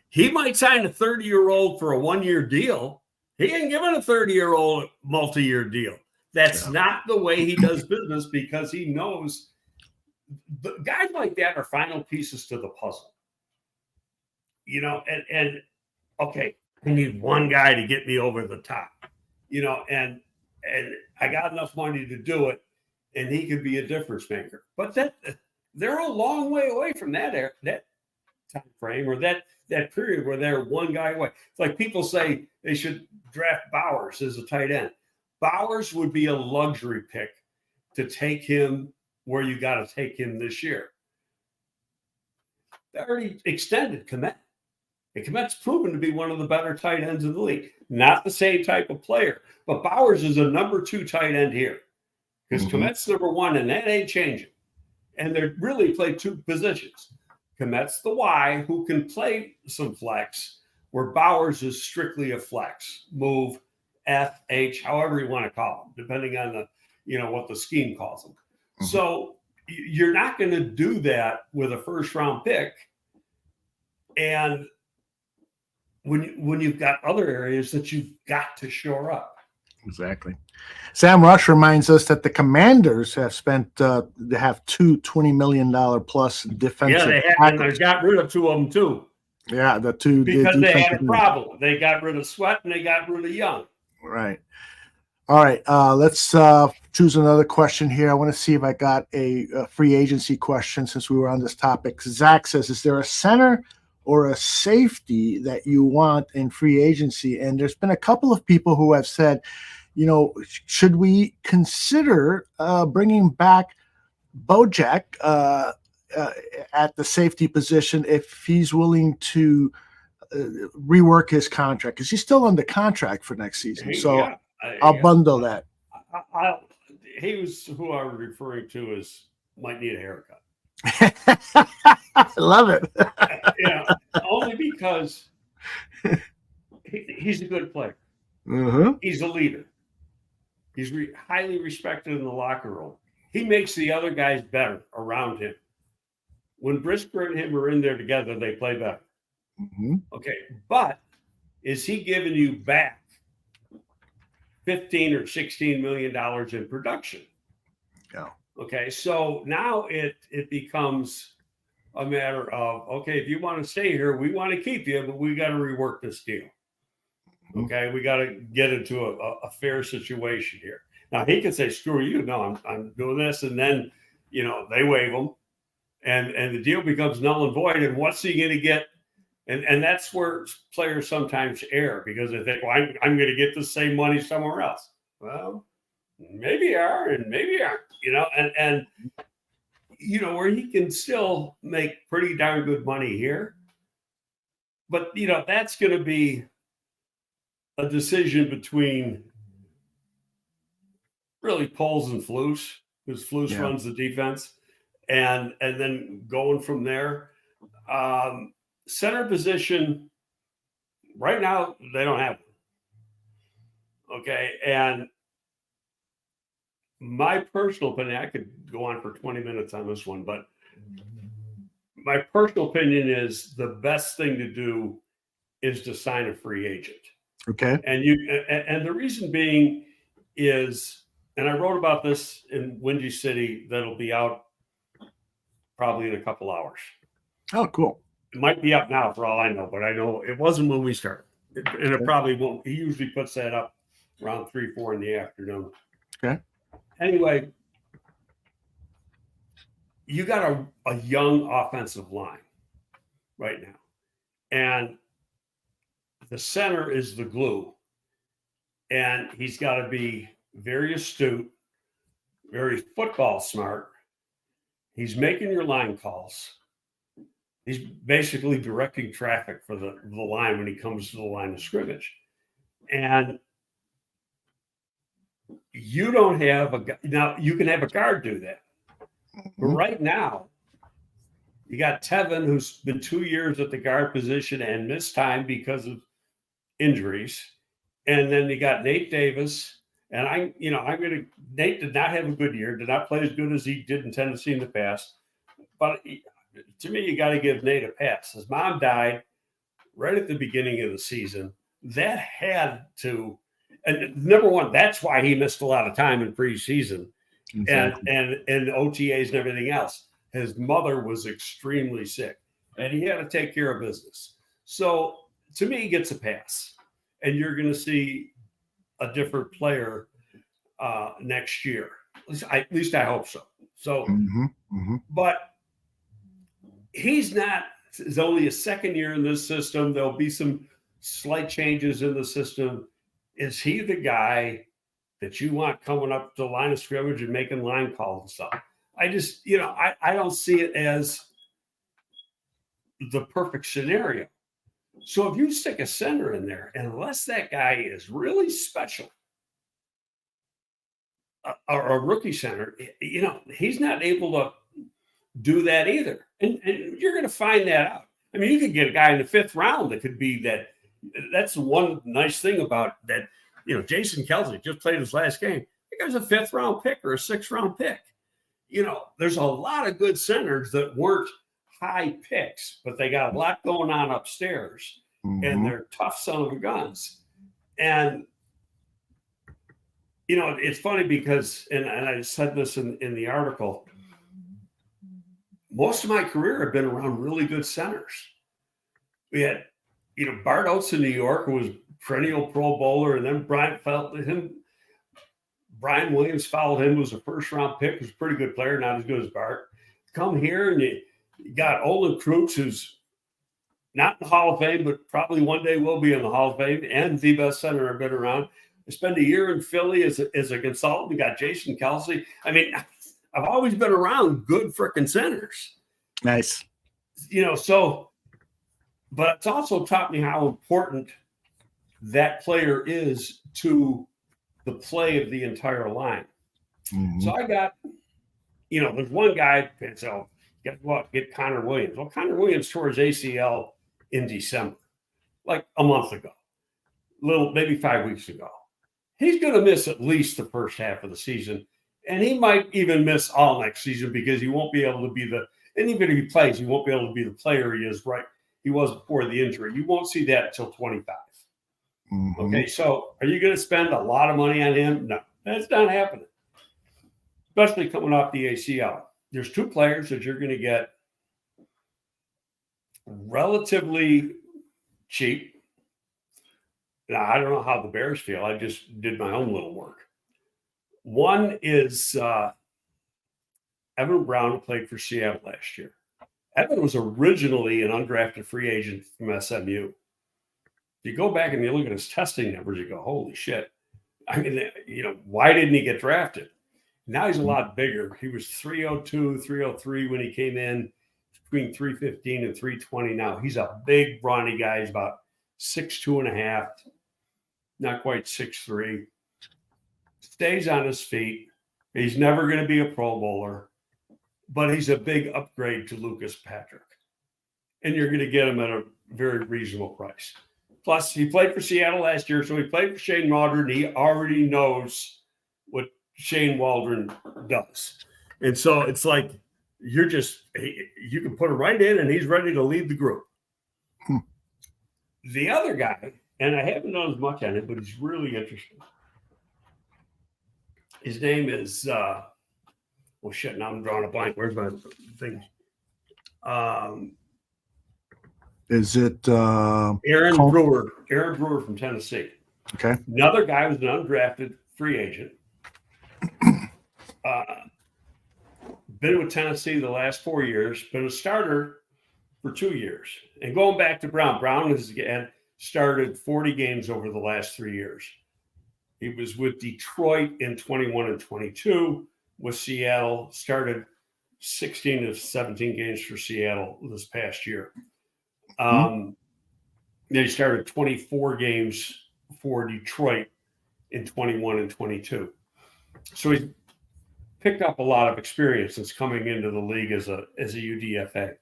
He might sign a 30-year-old for a 1-year deal. He ain't giving a 30-year-old multi-year deal. That's not the way he does business, because he knows the guys like that are final pieces to the puzzle. And okay, I need one guy to get me over the top. and I got enough money to do it, and he could be a difference maker. But they're a long way away from that time frame, or that period where they're one guy away. It's like people say they should draft Bowers as a tight end. Bowers would be a luxury pick to take him where you got to take him this year. They already extended Kmet. And Kmet's proven to be one of the better tight ends in the league. Not the same type of player, but Bowers is a number 2 tight end here. Because Kmet's number 1, and that ain't changing. And they really play 2 positions. Kmet's the Y who can play some flex, where Bowers is strictly a flex, move, F, H, however you want to call them, depending on what the scheme calls them. So you're not going to do that with a first-round pick. And when you've got other areas that you've got to shore up. Exactly. Sam Rush reminds us that the Commanders have spent they have 2 $20 million plus defensive. Yeah, they got rid of 2 of them too. Yeah, the 2 because they had a problem. They got rid of Sweat and they got rid of Young. Right. All right. Let's choose another question here. I want to see if I got a free agency question since we were on this topic. Zach says, "Is there a center or a safety that you want in free agency?" And there's been a couple of people who have said, should we consider bringing back Bojack at the safety position if he's willing to rework his contract? Because he's still under contract for next season. So I'll bundle that. He was who I was referring to as might need a haircut. I love it. Only because he's a good player. He's a leader. He's highly respected in the locker room. He makes the other guys better around him. When Brisker and him are in there together, they play better. Okay, but is he giving you back $15 or $16 million in production? Yeah. Okay, so now it becomes a matter of, okay, if you want to stay here, we want to keep you, but we got to rework this deal. Okay, we got to get into a fair situation here. Now he can say, "Screw you! No, I'm doing this," and then they waive him, and the deal becomes null and void. And what's he going to get? And that's where players sometimes err because they think, "Well, I'm going to get the same money somewhere else." Well, maybe you are, and maybe you aren't. And where he can still make pretty darn good money here, but that's going to be a decision between really Poles and Flus, because Flus runs the defense, and then going from there. Center position, right now, they don't have one. Okay, and my personal opinion, I could go on for 20 minutes on this one, but my personal opinion is the best thing to do is to sign a free agent. Okay. And the reason being is, and I wrote about this in Windy City, that'll be out probably in a couple hours. Oh, cool. It might be up now for all I know, but I know it wasn't when we started. And it probably won't. He usually puts that up around 3-4 in the afternoon. Okay. Anyway, you got a young offensive line right now. And the center is the glue. And he's got to be very astute, very football smart. He's making your line calls. He's basically directing traffic for the line when he comes to the line of scrimmage. And you don't have now you can have a guard do that. But right now, you got Tevin, who's been 2 years at the guard position and missed time because of injuries. And then you got Nate Davis. And Nate did not have a good year, did not play as good as he did in Tennessee in the past. But to me, you got to give Nate a pass. His mom died right at the beginning of the season. That had to, and number one, that's why he missed a lot of time in preseason. Exactly. and OTAs and everything else. His mother was extremely sick, and he had to take care of business. So to me, he gets a pass. And you're going to see a different player next year. At least I hope so. So, but he's not. It's only a second year in this system. There'll be some slight changes in the system. Is he the guy that you want coming up to the line of scrimmage and making line calls and stuff? I just, I don't see it as the perfect scenario. So if you stick a center in there, unless that guy is really special, a rookie center, he's not able to do that either. And you're going to find that out. I mean, you could get a guy in the 5th round that could be that. That's one nice thing about that. Jason Kelce just played his last game. That guy's a 5th round pick or a 6th round pick. There's a lot of good centers that weren't high picks, but they got a lot going on upstairs, and they're tough son of a guns. And it's funny because, and I said this in the article, most of my career I've been around really good centers. We had, Bart Oates in New York, who was perennial Pro Bowler, and then Brian Williams followed him, was a 1st-round pick, was a pretty good player, not as good as Bart. Come here, and you got Olin Kreutz, who's not in the Hall of Fame, but probably one day will be in the Hall of Fame, and the best center I've been around. I spent a year in Philly as a consultant. We got Jason Kelce. I mean, I've always been around good frickin' centers. Nice. But it's also taught me how important that player is to the play of the entire line. So I got, there's one guy, so you got to go out and get Connor Williams. Well, Connor Williams tore his ACL in December, like a month ago, maybe 5 weeks ago. He's going to miss at least the first half of the season, and he might even miss all next season because he won't be able to be and even if he plays, he won't be able to be the player he was before the injury. You won't see that until 25. Okay, so are you going to spend a lot of money on him? No, that's not happening, especially coming off the ACL. There's 2 players that you're going to get relatively cheap. Now, I don't know how the Bears feel. I just did my own little work. One is Evan Brown, who played for Seattle last year. Evan was originally an undrafted free agent from SMU. If you go back and you look at his testing numbers, you go, holy shit. I mean, why didn't he get drafted? Now he's a lot bigger. He was 302, 303 when he came in, between 315 and 320 now. He's a big, brawny guy. He's about 6'2.5", not quite 6'3". Stays on his feet. He's never going to be a Pro Bowler, but he's a big upgrade to Lucas Patrick. And you're going to get him at a very reasonable price. Plus, he played for Seattle last year, so he played for Shane Waldron. He already knows what Shane Waldron does. And so it's like you can put him right in, and he's ready to lead the group. The other guy, and I haven't done as much on it, but he's really interesting. His name is, now I'm drawing a blank. Where's my thing? Is it Aaron Brewer? Aaron Brewer from Tennessee. Okay. Another guy was an undrafted free agent. Been with Tennessee the last 4 years. Been a starter for 2 years. And going back to Brown, Brown has started 40 games over the last 3 years. He was with Detroit in 21 and 22. With Seattle, started 16 to 17 games for Seattle this past year. Then he started 24 games for Detroit in 21 and 22. So he's picked up a lot of experience since coming into the league as a UDFA.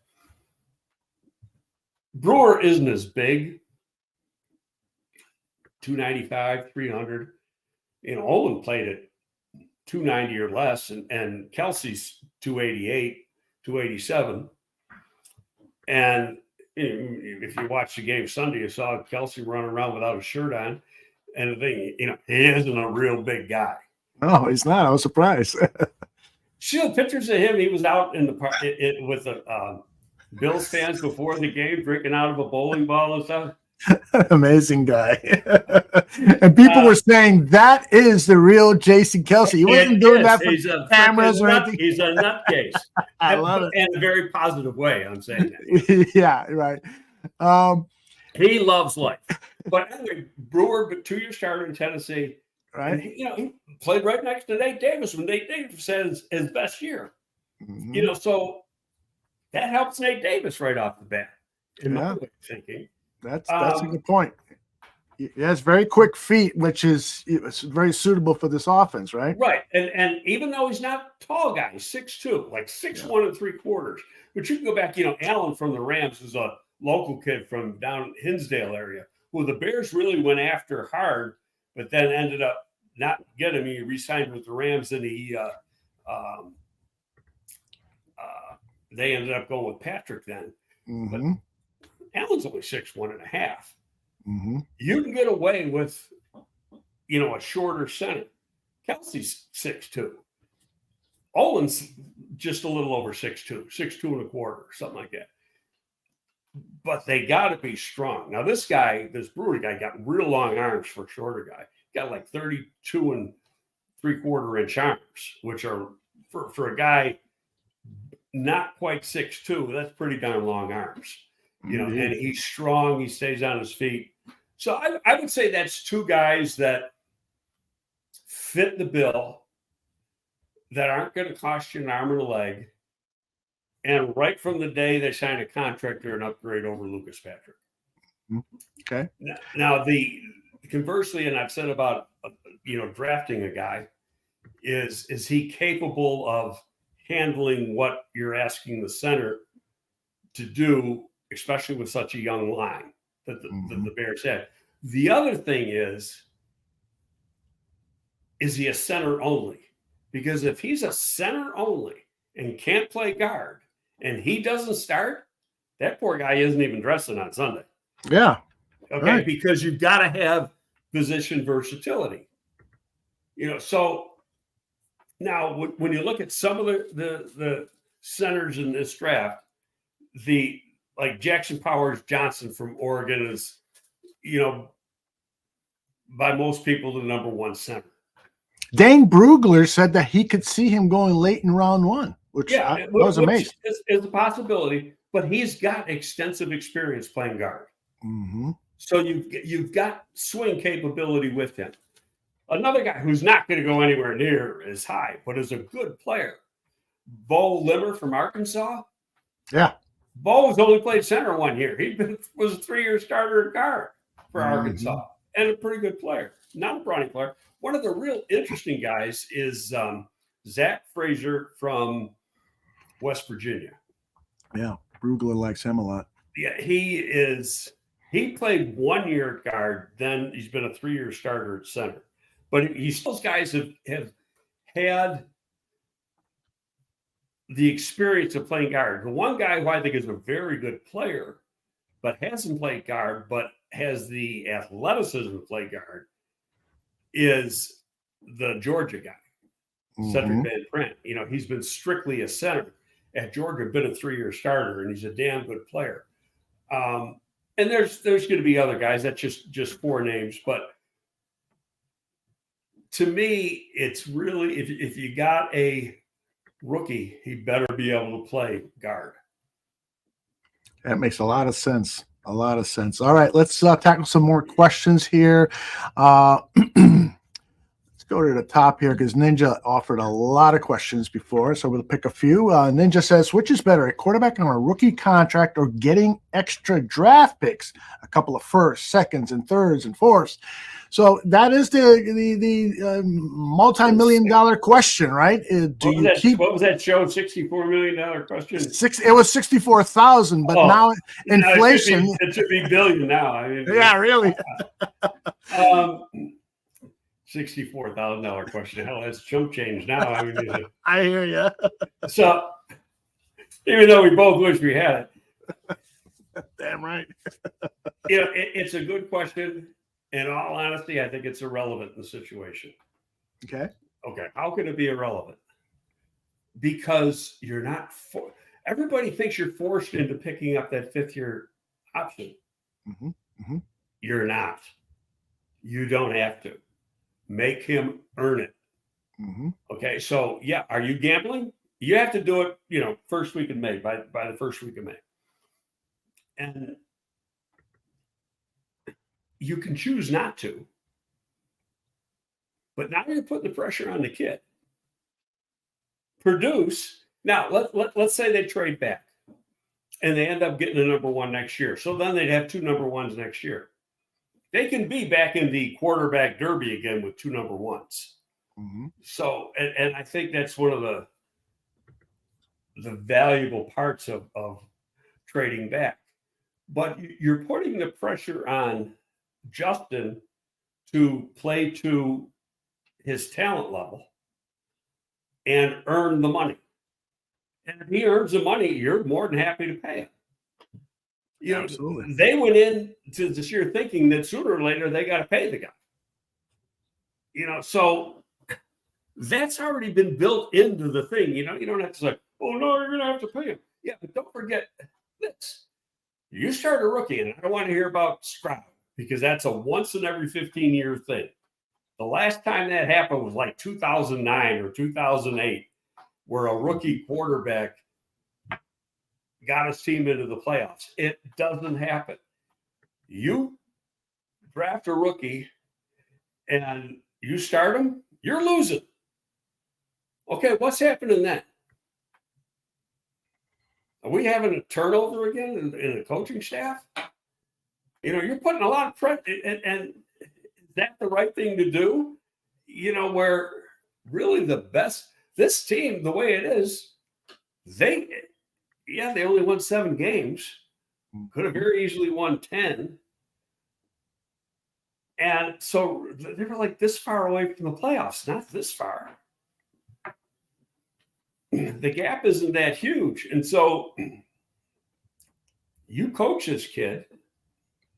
Brewer isn't as big, 295, 300. Olin played at 290 or less, and Kelsey's 288, 287. And if you watched the game Sunday, you saw Kelsey running around without a shirt on. And the thing, he isn't a real big guy. No, he's not. I was surprised. See the pictures of him? He was out in the park with the Bills fans before the game, drinking out of a bowling ball and stuff. Amazing guy. And people were saying that is the real Jason Kelsey. He wasn't doing that for cameras or anything. He's a nutcase. I love it. In a very positive way, I'm saying that. Yeah, right. He loves life. But anyway, Brewer, but 2-year starter in Tennessee. Right. And he played right next to Nate Davis when Nate Davis had his best year. Mm-hmm. So that helps Nate Davis right off the bat, in my way of thinking. That's a good point. He has very quick feet, which is very suitable for this offense, right? Right. And even though he's not a tall guy, he's 6'2", like 6'1" and 3/4. But you can go back, Allen from the Rams is a local kid from down Hinsdale area, who the Bears really went after hard, but then ended up not getting him. He re-signed with the Rams, and they ended up going with Patrick then. Mm-hmm. But Allen's only 6'1.5". Mm-hmm. You can get away with, a shorter center. Kelsey's 6'2". Olin's just a little over 6'2", 6'2.25", something like that. But they got to be strong. Now, this Brewer guy, got real long arms for a shorter guy. Got like 32 and 3/4 inch arms, which are for a guy not quite 6'2". That's pretty darn long arms, Mm-hmm. And he's strong. He stays on his feet. So I would say that's two guys that fit the bill, that aren't going to cost you an arm and a leg. And right from the day they sign a contract, they're an upgrade over Lucas Patrick. Okay. Now the conversely, and I've said about drafting a guy, is he capable of handling what you're asking the center to do, especially with such a young line that the Bears had. The other thing is he a center only? Because if he's a center only and can't play guard, and he doesn't start, that poor guy isn't even dressing on Sunday. Yeah. Okay. Right. Because you've got to have position versatility. So now when you look at some of the centers in this draft, like Jackson Powers Johnson from Oregon is, by most people, the number one center. Dane Brugler said that he could see him going late in round 1, which was amazing. Is a possibility, but he's got extensive experience playing guard. Mm-hmm. So you've got swing capability with him. Another guy who's not going to go anywhere near as high, but is a good player, Bo Limmer from Arkansas. Yeah. Bo has only played center 1 year. He was a 3-year starter at guard for Arkansas, and a pretty good player. Not a brawny player. One of the real interesting guys is Zach Frazier from West Virginia. Yeah, Brugler likes him a lot. Yeah, he played 1 year at guard, then he's been a 3-year starter at center. But those guys have had the experience of playing guard. The one guy who I think is a very good player, but hasn't played guard, but has the athleticism to play guard, is the Georgia guy, Cedric Van Trent. He's been strictly a center at Georgia, been a 3-year starter, and he's a damn good player. And there's going to be other guys. That's just 4 names. But to me, it's really, if you got a rookie, he better be able to play guard. That makes a lot of sense. A lot of sense. All right, let's tackle some more questions here. Let's go to the top here because Ninja offered a lot of questions before, so we'll pick a few. Ninja says, which is better, a quarterback on a rookie contract or getting extra draft picks, a couple of firsts, seconds, and thirds, and fourths? So that is the multi-million-dollar question, right? What was that show? $64 million question. It was 64,000, but now inflation. It should be billion now. I mean, yeah, really. $64,000 question. Hell, that's chump change now. I mean, I hear you. So, even though we both wish we had it, damn right. It's a good question. In all honesty, I think it's irrelevant in the situation. Okay. How can it be irrelevant? Because you're not. Everybody thinks you're forced into picking up that 5th-year option. Mm-hmm. Mm-hmm. You're not. You don't have to. Make him earn it. Mm-hmm. Okay, so yeah, are you gambling? You have to do it, first week of May, by the first week of May. And you can choose not to. But now you're putting the pressure on the kid. Produce. Now, let's say they trade back and they end up getting a number one next year. So then they'd have 2 number ones next year. They can be back in the quarterback derby again with 2 number ones. Mm-hmm. So, and I think that's one of the valuable parts of trading back. But you're putting the pressure on Justin to play to his talent level and earn the money. And if he earns the money, you're more than happy to pay him. Absolutely. They went into this year thinking that sooner or later they got to pay the guy. So that's already been built into the thing. You don't have to say, oh, no, you're going to have to pay him. Yeah, but don't forget this. You start a rookie, and I don't want to hear about Stroud because that's a once in every 15-year thing. The last time that happened was like 2009 or 2008, where a rookie quarterback got his team into the playoffs. It doesn't happen. You draft a rookie and you start him, you're losing. Okay, what's happening then? Are we having a turnover again in the coaching staff? You're putting a lot of pressure, and is that the right thing to do? Where really this team, the way it is, they only won 7 games. Could have very easily won 10. And so they were like this far away from the playoffs, not this far. The gap isn't that huge. And so you coach this kid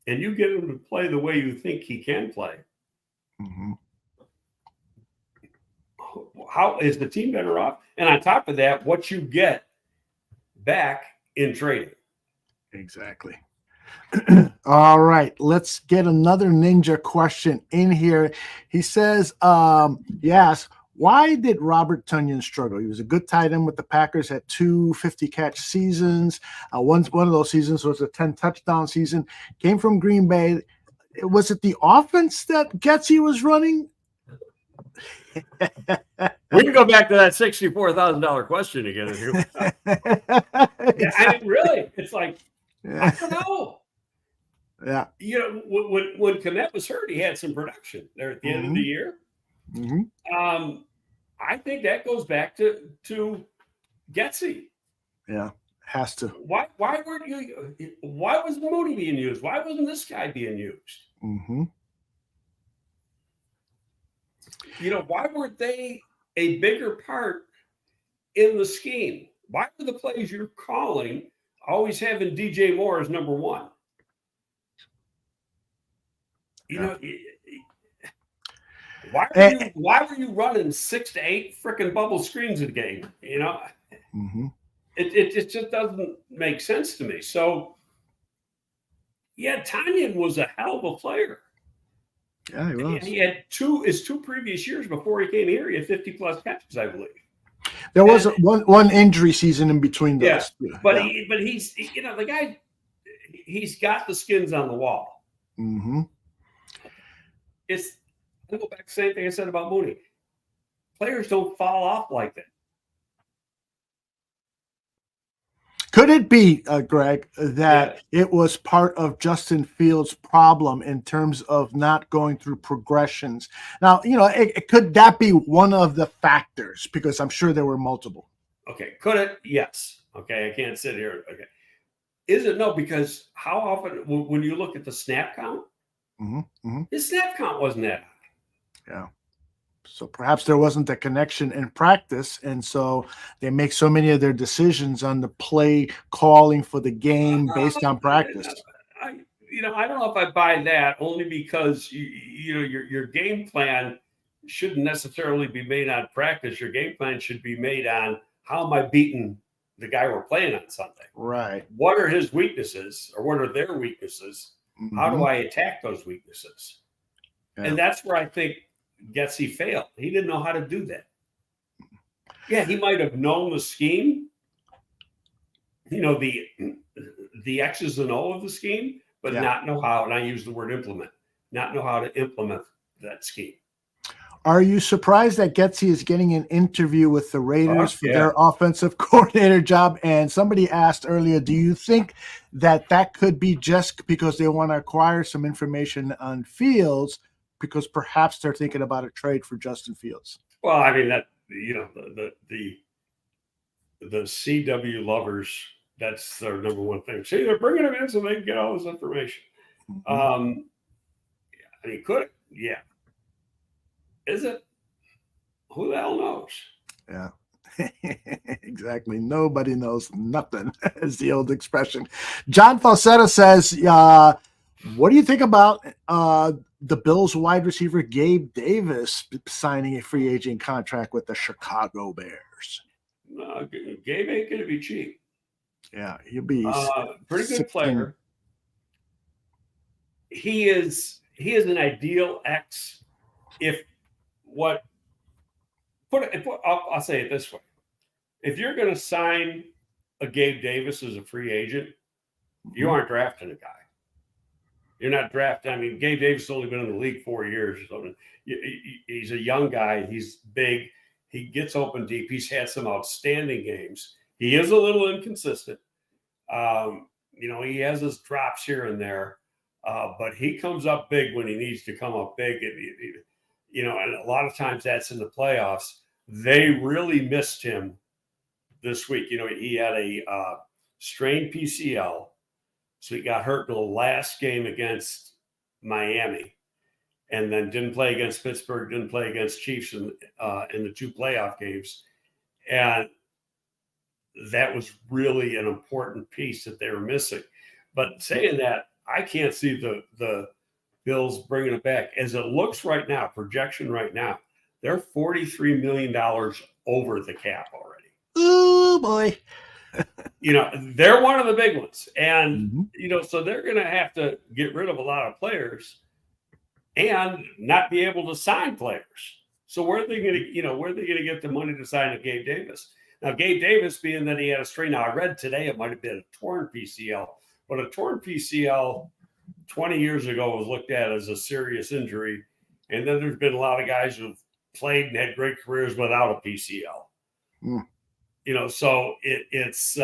and you get him to play the way you think he can play. Mm-hmm. How is the team better off? And on top of that, what you get back in trading. Exactly. All right, let's get another ninja question in here. He says, yes, why did Robert Tonyan struggle? He was a good tight end with the Packers, had 2 50-catch seasons. One of those seasons was a 10-touchdown season. Came from Green Bay. Was it the offense that Getsy was running? We can go back to that $64,000 question again. Exactly. I mean, really, it's like, I don't know. Yeah. When Kmet was hurt, he had some production there at the end of the year. Mm-hmm. I think that goes back to Getsy. Yeah, has to. Why was Mooney being used? Why wasn't this guy being used? Mm-hmm. Why weren't they a bigger part in the scheme? Why were the plays you're calling always having DJ Moore as number 1? Why were you running 6 to 8 freaking bubble screens a game? Mm-hmm. It just doesn't make sense to me. So, yeah, Tonyan was a hell of a player. Yeah, he was. He had his 2 previous years before he came here. He had 50+ catches, I believe. There was one injury season in between those. Yeah, but he's the guy. He's got the skins on the wall. Mm-hmm. I'll go back to the same thing I said about Mooney. Players don't fall off like that. Could it be, Greg, that it was part of Justin Fields' problem in terms of not going through progressions? Now, could that be one of the factors? Because I'm sure there were multiple. Okay. Could it? Yes. Okay. I can't sit here. Okay. Is it? No, because how often, when you look at the snap count, his snap count wasn't that high. Yeah. So perhaps there wasn't a connection in practice, and so they make so many of their decisions on the play calling for the game based on practice. I don't know if I buy that, only because your game plan shouldn't necessarily be made on practice. Your game plan should be made on how am I beating the guy we're playing on Sunday. Right. What are his weaknesses, or what are their weaknesses? How do I attack those weaknesses? Yeah. And that's where I think Getsy failed. He didn't know how to do that. Yeah, he might have known the scheme, the X's and O of the scheme, but not know how, and I use the word implement, not know how to implement that scheme. Are you surprised that Getsy is getting an interview with the Raiders for their offensive coordinator job? And somebody asked earlier, do you think that could be just because they want to acquire some information on Fields, because perhaps they're thinking about a trade for Justin Fields? Well, I mean, that, the CW lovers, that's their number one thing. See, they're bringing him in so they can get all this information. I mean, could it? Yeah. Is it? Who the hell knows? Yeah, exactly. Nobody knows nothing, is the old expression. John Falsetto says, what do you think about the Bills wide receiver Gabe Davis signing a free agent contract with the Chicago Bears? No, Gabe ain't going to be cheap. Yeah, he'll be pretty good player. He is an ideal X. I'll say it this way: if you're going to sign a Gabe Davis as a free agent, you aren't drafting a guy. You're not drafting. I mean, Gabe Davis has only been in the league 4 years or something. He's a young guy. He's big. He gets open deep. He's had some outstanding games. He is a little inconsistent. He has his drops here and there, but he comes up big when he needs to come up big. And a lot of times that's in the playoffs. They really missed him this week. He had a strained PCL, so he got hurt in the last game against Miami, and then didn't play against Pittsburgh, didn't play against Chiefs in the 2 playoff games. And that was really an important piece that they were missing. But saying that, I can't see the Bills bringing it back. As it looks right now, projection right now, they're $43 million over the cap already. Oh, boy. They're one of the big ones. And, so they're going to have to get rid of a lot of players and not be able to sign players. So where are they going to get the money to sign a Gabe Davis? Now, Gabe Davis, being that he had a strain, now I read today it might have been a torn PCL, but a torn PCL 20 years ago was looked at as a serious injury. And then there's been a lot of guys who've played and had great careers without a PCL. So it's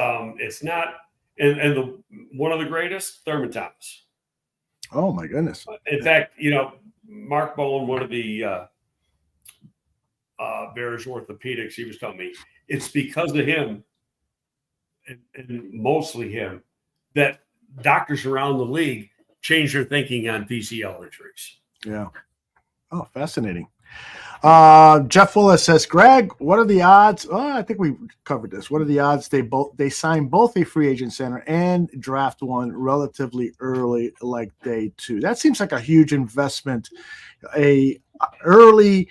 not, and one of the greatest, Thurman Thomas. Oh my goodness. In fact, Mark Bowen, one of the Bears orthopedics, he was telling me it's because of him and mostly him that doctors around the league change their thinking on PCL injuries. Yeah. Oh, fascinating. Jeff Willis says, Greg, what are the odds? Oh, I think we covered this. What are the odds they sign both a free agent center and draft one relatively early, like day 2? That seems like a huge investment. A early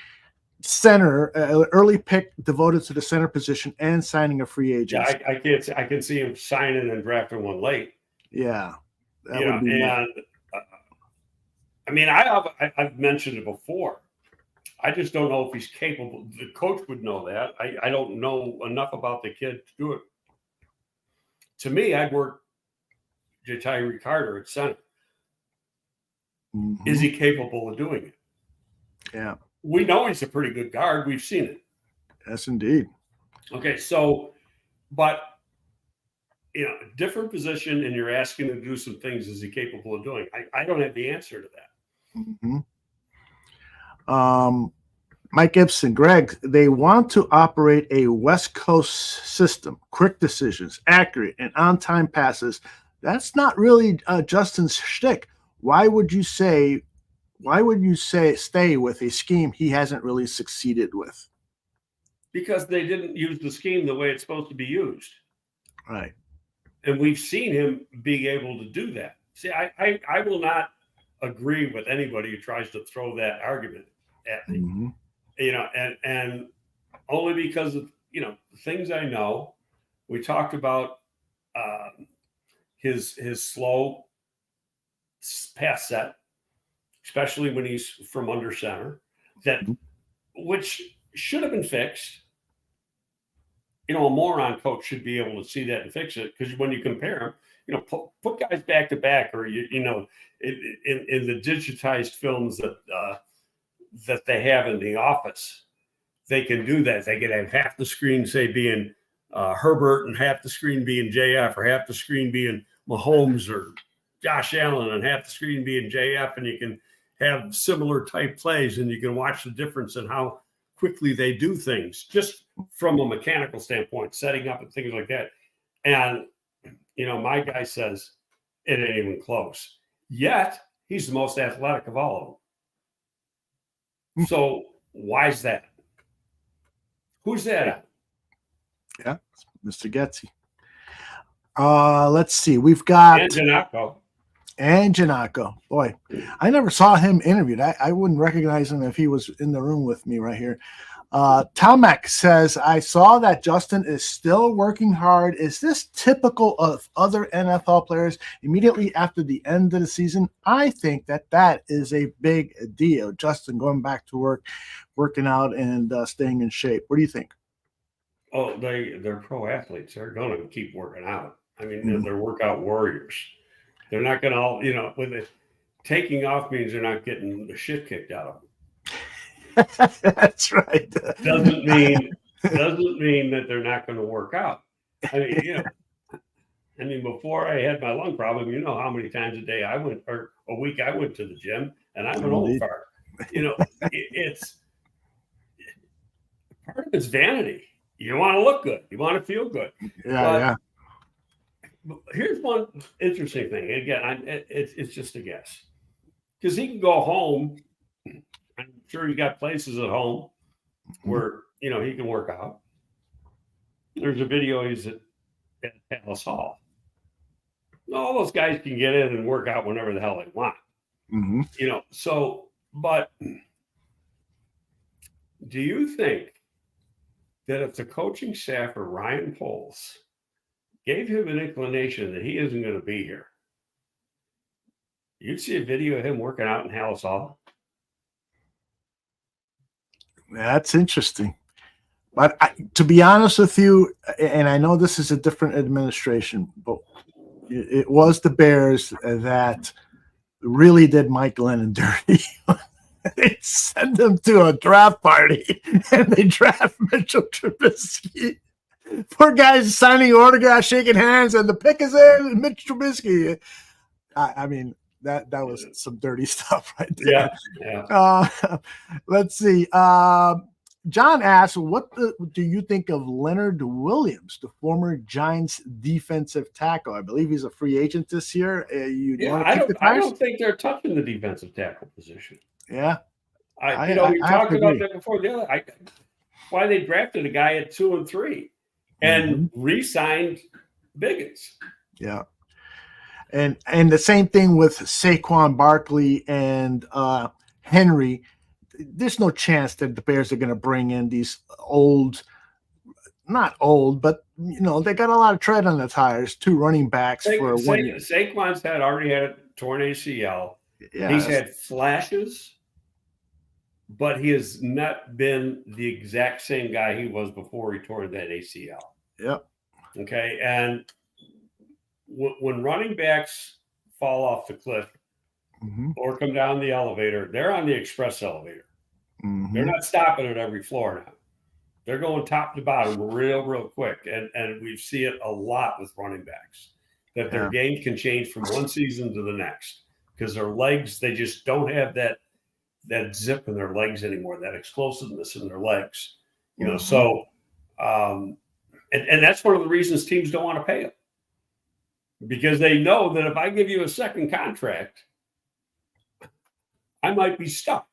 center, early pick devoted to the center position and signing a free agent. Yeah, I can see him signing and drafting one late. Yeah. I've mentioned it before. I just don't know if he's capable. The coach would know that. I don't know enough about the kid to do it. To me, I'd work Ja'Tyre Carter at center. Is he capable of doing it? Yeah. We know he's a pretty good guard. We've seen it. Yes, indeed. Okay, so, but, different position, and you're asking him to do some things. Is he capable of doing? I don't have the answer to that. Mike Gibson, Greg, they want to operate a West Coast system, quick decisions, accurate and on-time passes. That's not really Justin's shtick. Why would you say stay with a scheme he hasn't really succeeded with? Because they didn't use the scheme the way it's supposed to be used. Right. And we've seen him being able to do that. See, I will not agree with anybody who tries to throw that argument at me. And only because of, things I know. We talked about his slow pass set, especially when he's from under center, which should have been fixed. A moron coach should be able to see that and fix it, because when you compare them, put guys back to back, or in the digitized films that they have in the office, they can do that. They can have half the screen, say, being Herbert, and half the screen being JF, or half the screen being Mahomes or Josh Allen, and half the screen being JF, and you can have similar type plays, and you can watch the difference in how quickly they do things, just from a mechanical standpoint, setting up and things like that. And, my guy says it ain't even close. Yet, he's the most athletic of all of them. So why is that? Who's that at? Yeah, Mr. Getsy. Let's see. We've got and Janako. Boy, I never saw him interviewed. I wouldn't recognize him if he was in the room with me right here. Tomek says, I saw that Justin is still working hard. Is this typical of other NFL players immediately after the end of the season? I think that is a big deal. Justin going back to work, working out, and staying in shape. What do you think? Oh, they're pro athletes. They're going to keep working out. I mean, they're workout warriors. They're not going to all, when they taking off means they're not getting the shit kicked out of them. That's right. Doesn't mean that they're not going to work out. I mean, before I had my lung problem, how many times a day I went, or a week I went to the gym, and I'm an old fart. It's part of it's vanity. You want to look good. You want to feel good. Yeah. Here's one interesting thing. Again, it's just a guess, because he can go home. I'm sure he got places at home where he can work out. There's a video he's at Palace Hall. All those guys can get in and work out whenever the hell they want. So, but do you think that if the coaching staff or Ryan Poles gave him an inclination that he isn't going to be here, you'd see a video of him working out in Palace Hall? That's interesting. But to be honest with you, and I know this is a different administration, but it was the Bears that really did Mike Glennon dirty. They send him to a draft party, and they draft Mitchell Trubisky. Poor guy's signing autographs, shaking hands, and the pick is in, and Mitch Trubisky. I mean, that was some dirty stuff right there. Yeah. Let's see. John asks, what do you think of Leonard Williams, the former Giants defensive tackle? I believe he's a free agent this year. I don't think they're touching the defensive tackle position. Yeah. We talked about that before. Why they drafted a guy at 2 and 3 and re-signed Biggins. Yeah. And the same thing with Saquon Barkley and Henry. There's no chance that the Bears are going to bring in these not old, but they got a lot of tread on the tires. 2 running backs for 1 year. Saquon's already had a torn ACL. Yeah, he's had flashes, but he has not been the exact same guy he was before he tore that ACL. Yep. Okay, and when running backs fall off the cliff or come down the elevator, they're on the express elevator. They're not stopping at every floor now. They're going top to bottom real quick. And we see it a lot with running backs, that their game can change from one season to the next, because their legs, they just don't have that zip in their legs anymore, that explosiveness in their legs. So and that's one of the reasons teams don't want to pay them, because they know that if I give you a second contract, I might be stuck.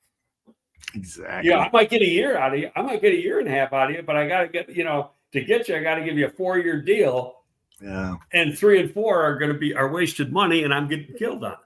Exactly. I might get a year out of you. I might get a year and a half out of you, but I got to get, to get you, I got to give you a 4-year deal. Yeah. And 3 and 4 are wasted money, and I'm getting killed on it.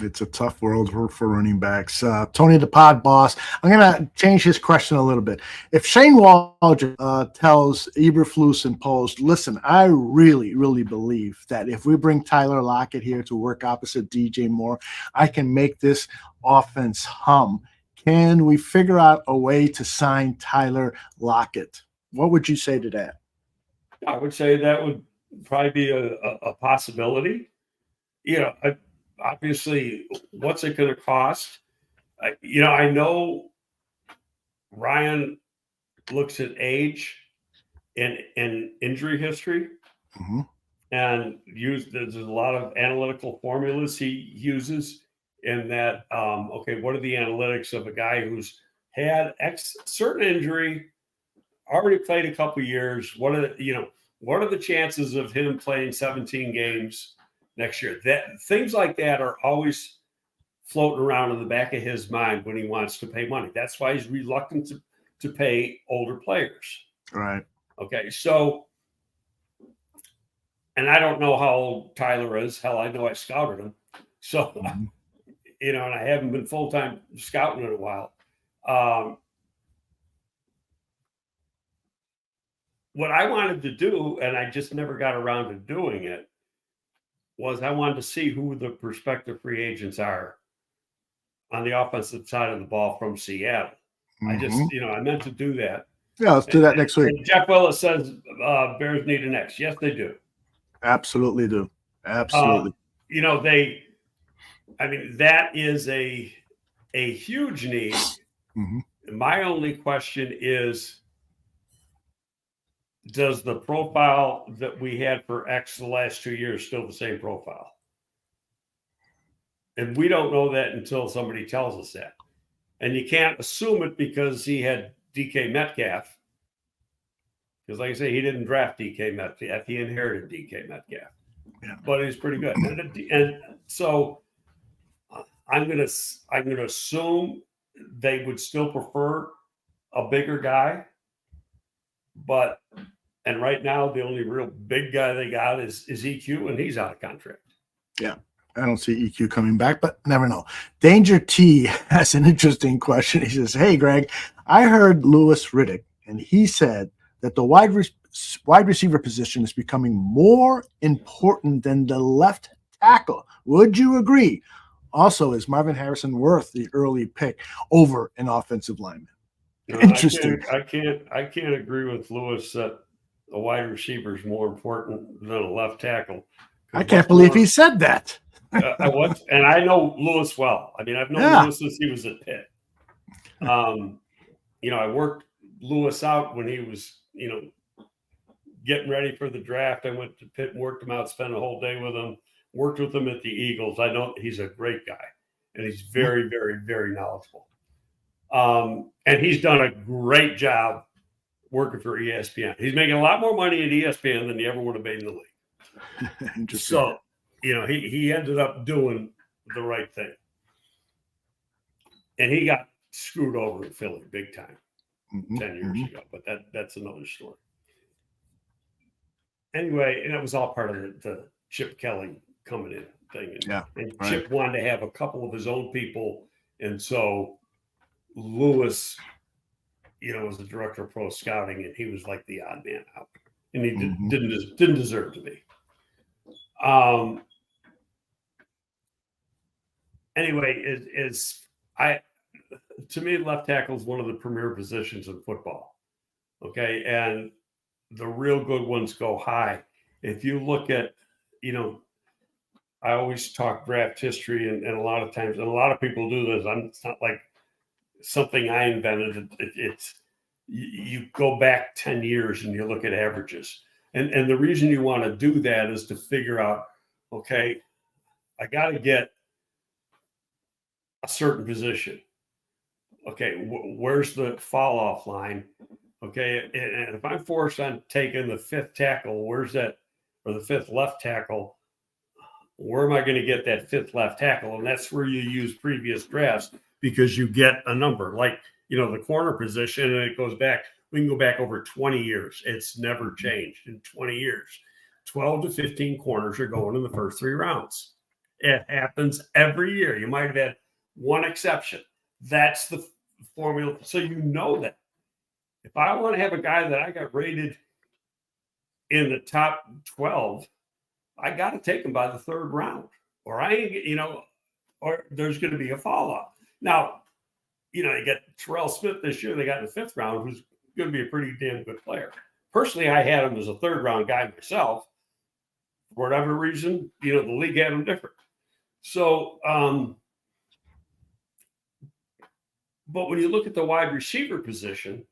It's a tough world for running backs. Tony the Pod Boss, I'm going to change his question a little bit. If Shane Waldron tells Eberflus and Post, listen, I really, really believe that if we bring Tyler Lockett here to work opposite DJ Moore, I can make this offense hum. Can we figure out a way to sign Tyler Lockett? What would you say to that? I would say that would probably be a possibility. Obviously, what's it going to cost? I know Ryan looks at age and injury history, and there's a lot of analytical formulas he uses in that. What are the analytics of a guy who's had certain injury, already played a couple years? What are the chances of him playing 17 games next year? That things like that are always floating around in the back of his mind when he wants to pay money. That's why he's reluctant to pay older players. Right. Okay. So, and I don't know how old Tyler is. Hell, I know I scouted him. So, and I haven't been full-time scouting in a while. What I wanted to do, and I just never got around to doing it, was I wanted to see who the prospective free agents are on the offensive side of the ball from Seattle. I just, I meant to do that. Yeah, let's do that next week. And Jeff Willis says Bears need an X. Yes, they do. Absolutely do. Absolutely. That is a huge need. My only question is, does the profile that we had for X the last 2 years still the same profile? And we don't know that until somebody tells us that. And you can't assume it because he had DK Metcalf. Because like I say, he didn't draft DK Metcalf. He inherited DK Metcalf. Yeah. But he's pretty good. And so I'm gonna assume they would still prefer a bigger guy. And right now, the only real big guy they got is EQ, and he's out of contract. Yeah, I don't see EQ coming back, but never know. Danger T has an interesting question. He says, hey, Greg, I heard Louis Riddick, and he said that the wide receiver position is becoming more important than the left tackle. Would you agree? Also, is Marvin Harrison worth the early pick over an offensive lineman? No, interesting. I can't agree with Louis that a wide receiver is more important than a left tackle. I can't believe he said that. And I know Louis well. I mean, I've known Louis since he was at Pitt. I worked Louis out when he was, getting ready for the draft. I went to Pitt and worked him out, spent a whole day with him, worked with him at the Eagles. I know he's a great guy, and he's very, very, very knowledgeable. And he's done a great job working for ESPN. He's making a lot more money at ESPN than he ever would have made in the league. So, he ended up doing the right thing. And he got screwed over in Philly big time 10 years ago, but that's another story. Anyway, and it was all part of the Chip Kelly coming in thing. And Chip wanted to have a couple of his own people. And so Louis, was the director of pro scouting, and he was like the odd man out. And he didn't deserve to be. Anyway, to me, left tackle is one of the premier positions in football. Okay. And the real good ones go high. If you look at, I always talk draft history, and a lot of times, and a lot of people do this. It's not like something I invented. It's you go back 10 years and you look at averages. And the reason you want to do that is to figure out, okay, I got to get a certain position. Okay, where's the fall off line? Okay, and if I'm forced on taking the fifth tackle, where's that, or the fifth left tackle? Where am I going to get that fifth left tackle? And that's where you use previous drafts, because you get a number like, the corner position, and it goes back. We can go back over 20 years. It's never changed in 20 years. 12 to 15 corners are going in the first 3 rounds. It happens every year. You might have had one exception. That's the formula. So you know that. If I want to have a guy that I got rated in the top 12, I got to take him by the third round, or I ain't, or there's going to be a fall off. Now, you got Terrell Smith this year. They got in the fifth round, who's going to be a pretty damn good player. Personally, I had him as a third round guy myself. For whatever reason, the league had him different. So, but when you look at the wide receiver position,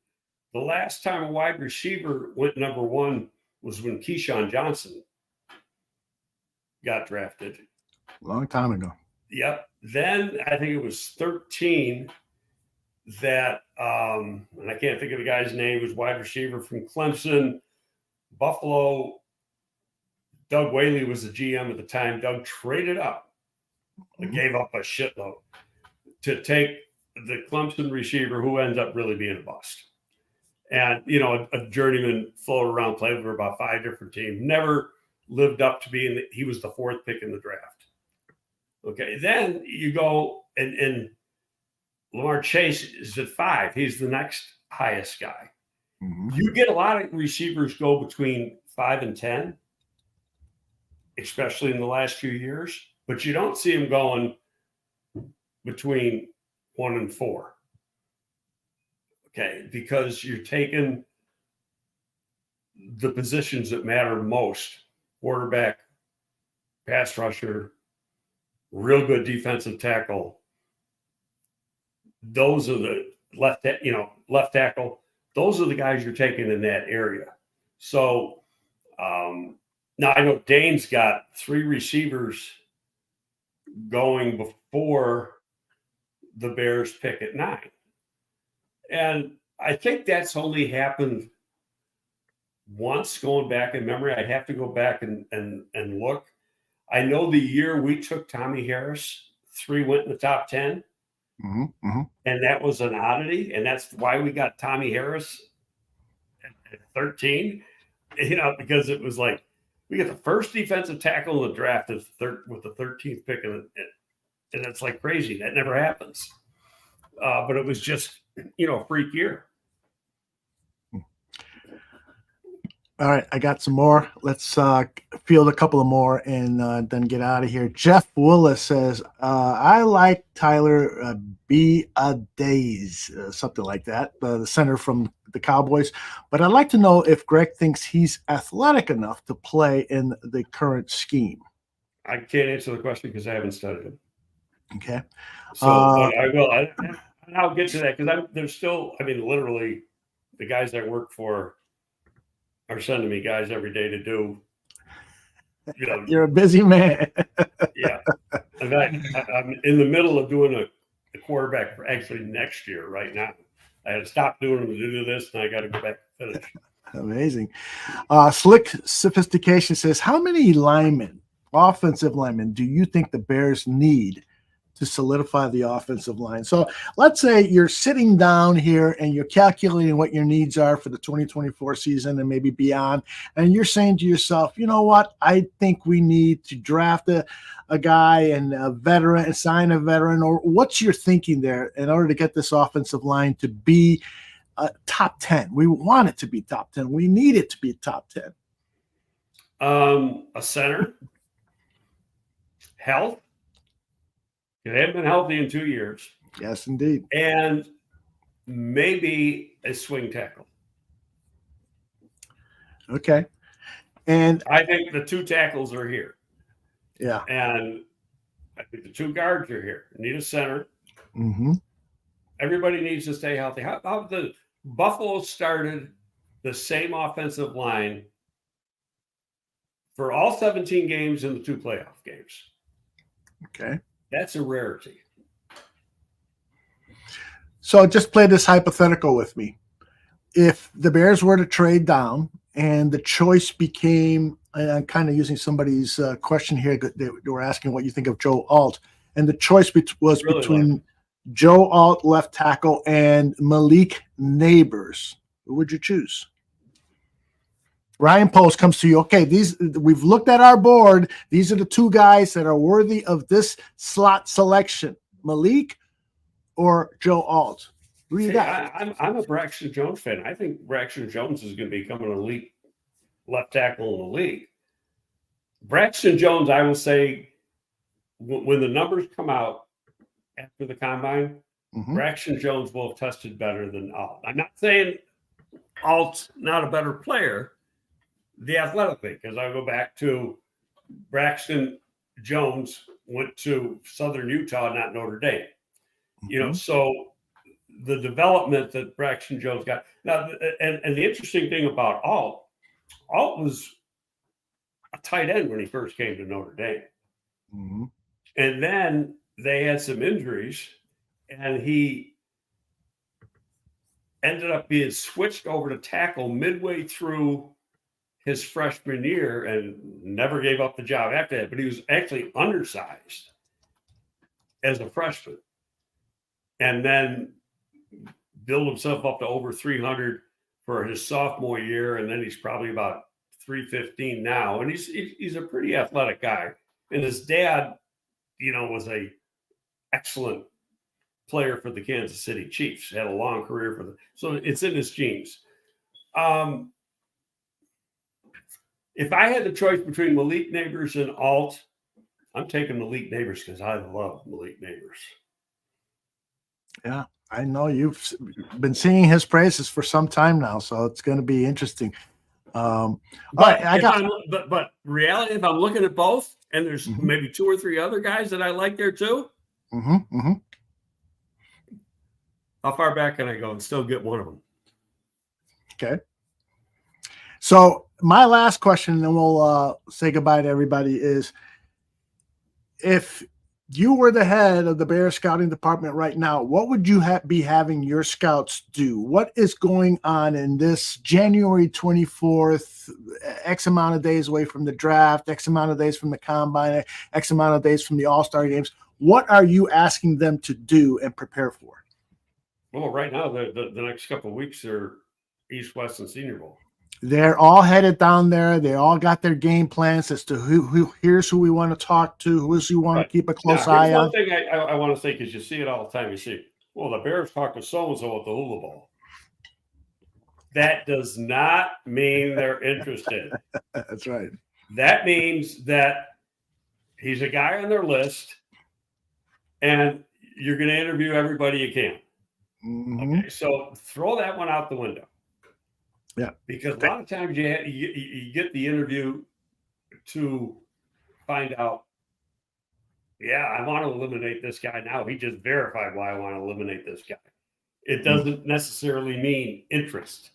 the last time a wide receiver went number one was when Keyshawn Johnson got drafted. Long time ago. Yep. Then I think it was 13 that, and I can't think of the guy's name, was wide receiver from Clemson, Buffalo. Doug Whaley was the GM at the time. Doug traded up and gave up a shitload to take the Clemson receiver who ends up really being a bust. And, a journeyman floated around, played for about 5 different teams, never lived up to being, he was the 4th pick in the draft. Okay. Then you go and Lamar Chase is at 5. He's the next highest guy. Mm-hmm. You get a lot of receivers go between 5 and 10, especially in the last few years, but you don't see them going between 1 and 4. Okay, because you're taking the positions that matter most: quarterback, pass rusher, real good defensive tackle. Those are the left tackle. Those are the guys you're taking in that area. So now I know Dane's got 3 receivers going before the Bears pick at 9. And I think that's only happened once, going back in memory. I'd have to go back and look. I know the year we took Tommy Harris, 3 went in the top 10. Mm-hmm. Mm-hmm. And that was an oddity. And that's why we got Tommy Harris at 13, because it was like, we get the first defensive tackle in the draft with the 13th pick. And it's like crazy. That never happens. But it was just, a freak year. All right, I got some more. Let's field a couple of more and then get out of here. Jeff Willis says, I like Tyler B-A-Days, something like that, the center from the Cowboys. But I'd like to know if Greg thinks he's athletic enough to play in the current scheme. I can't answer the question because I haven't studied him. Okay. So but I will. I'll get to that because there's still, literally the guys I work for are sending me guys every day to do. You're a busy man. Yeah. In fact, I'm in the middle of doing a quarterback for actually next year right now. I had to stop doing them to do this, and I got to go back and finish. Amazing. Slick Sophistication says, how many offensive linemen, do you think the Bears need to solidify the offensive line? So let's say you're sitting down here and you're calculating what your needs are for the 2024 season and maybe beyond. And you're saying to yourself, you know what? I think we need to draft a guy and a veteran and sign a veteran. Or what's your thinking there in order to get this offensive line to be top 10? We want it to be top 10. We need it to be top 10. A center, health. They haven't been healthy in 2 years. Yes, indeed. And maybe a swing tackle. Okay. And I think the 2 tackles are here. Yeah. And I think the 2 guards are here. Need a center. Mm-hmm. Everybody needs to stay healthy. How about the Buffalo started the same offensive line for all 17 games in the 2 playoff games? Okay. That's a rarity. So just play this hypothetical with me. If the Bears were to trade down and the choice became, I'm kind of using somebody's question here, they were asking what you think of Joe Alt, and the choice was really between Joe Alt, left tackle, and Malik Neighbors. Who would you choose? Ryan Post comes to you. Okay, we've looked at our board. These are the two guys that are worthy of this slot selection: Malik or Joe Alt. Who do you got? I'm a Braxton Jones fan. I think Braxton Jones is going to become an elite left tackle in the league. Braxton Jones, I will say, when the numbers come out after the combine, Braxton Jones will have tested better than Alt. I'm not saying Alt's not a better player, the athletically, because I go back to Braxton Jones went to Southern Utah, not Notre Dame. You know, so the development that Braxton Jones got now, and the interesting thing about Alt was a tight end when he first came to Notre Dame, and then they had some injuries, and he ended up being switched over to tackle midway through his freshman year, and never gave up the job after that. But he was actually undersized as a freshman, and then build himself up to over 300 for his sophomore year, and then he's probably about 315 now, and he's a pretty athletic guy. And his dad, you know, was a excellent player for the Kansas City Chiefs. Had a long career for them, so it's in his genes. If I had the choice between Malik Neighbors and Alt, I'm taking Malik Neighbors because I love Malik Neighbors. Yeah, I know you've been singing his praises for some time now, so it's going to be interesting. But reality, if I'm looking at both, and there's maybe two or three other guys that I like there too. How far back can I go and still get one of them? Okay. So my last question, and then we'll say goodbye to everybody, is if you were the head of the Bears scouting department right now, what would you be having your scouts do? What is going on in this January 24th, X amount of days away from the draft, X amount of days from the combine, X amount of days from the All-Star games? What are you asking them to do and prepare for? Well, right now, the next couple of weeks are East, West, and Senior Bowl. They're all headed down there. They all got their game plans as to here's who we want to talk to, who's who want to keep a close eye on. One thing I want to say, because you see it all the time. You see, well, the Bears talk to so-and-so at the Hula Bowl. That does not mean they're interested. That's right. That means that he's a guy on their list, and you're going to interview everybody you can. Okay, so throw that one out the window. Yeah, because a lot of times you get the interview to find out, I want to eliminate this guy now. He just verified why I want to eliminate this guy. It doesn't necessarily mean interest.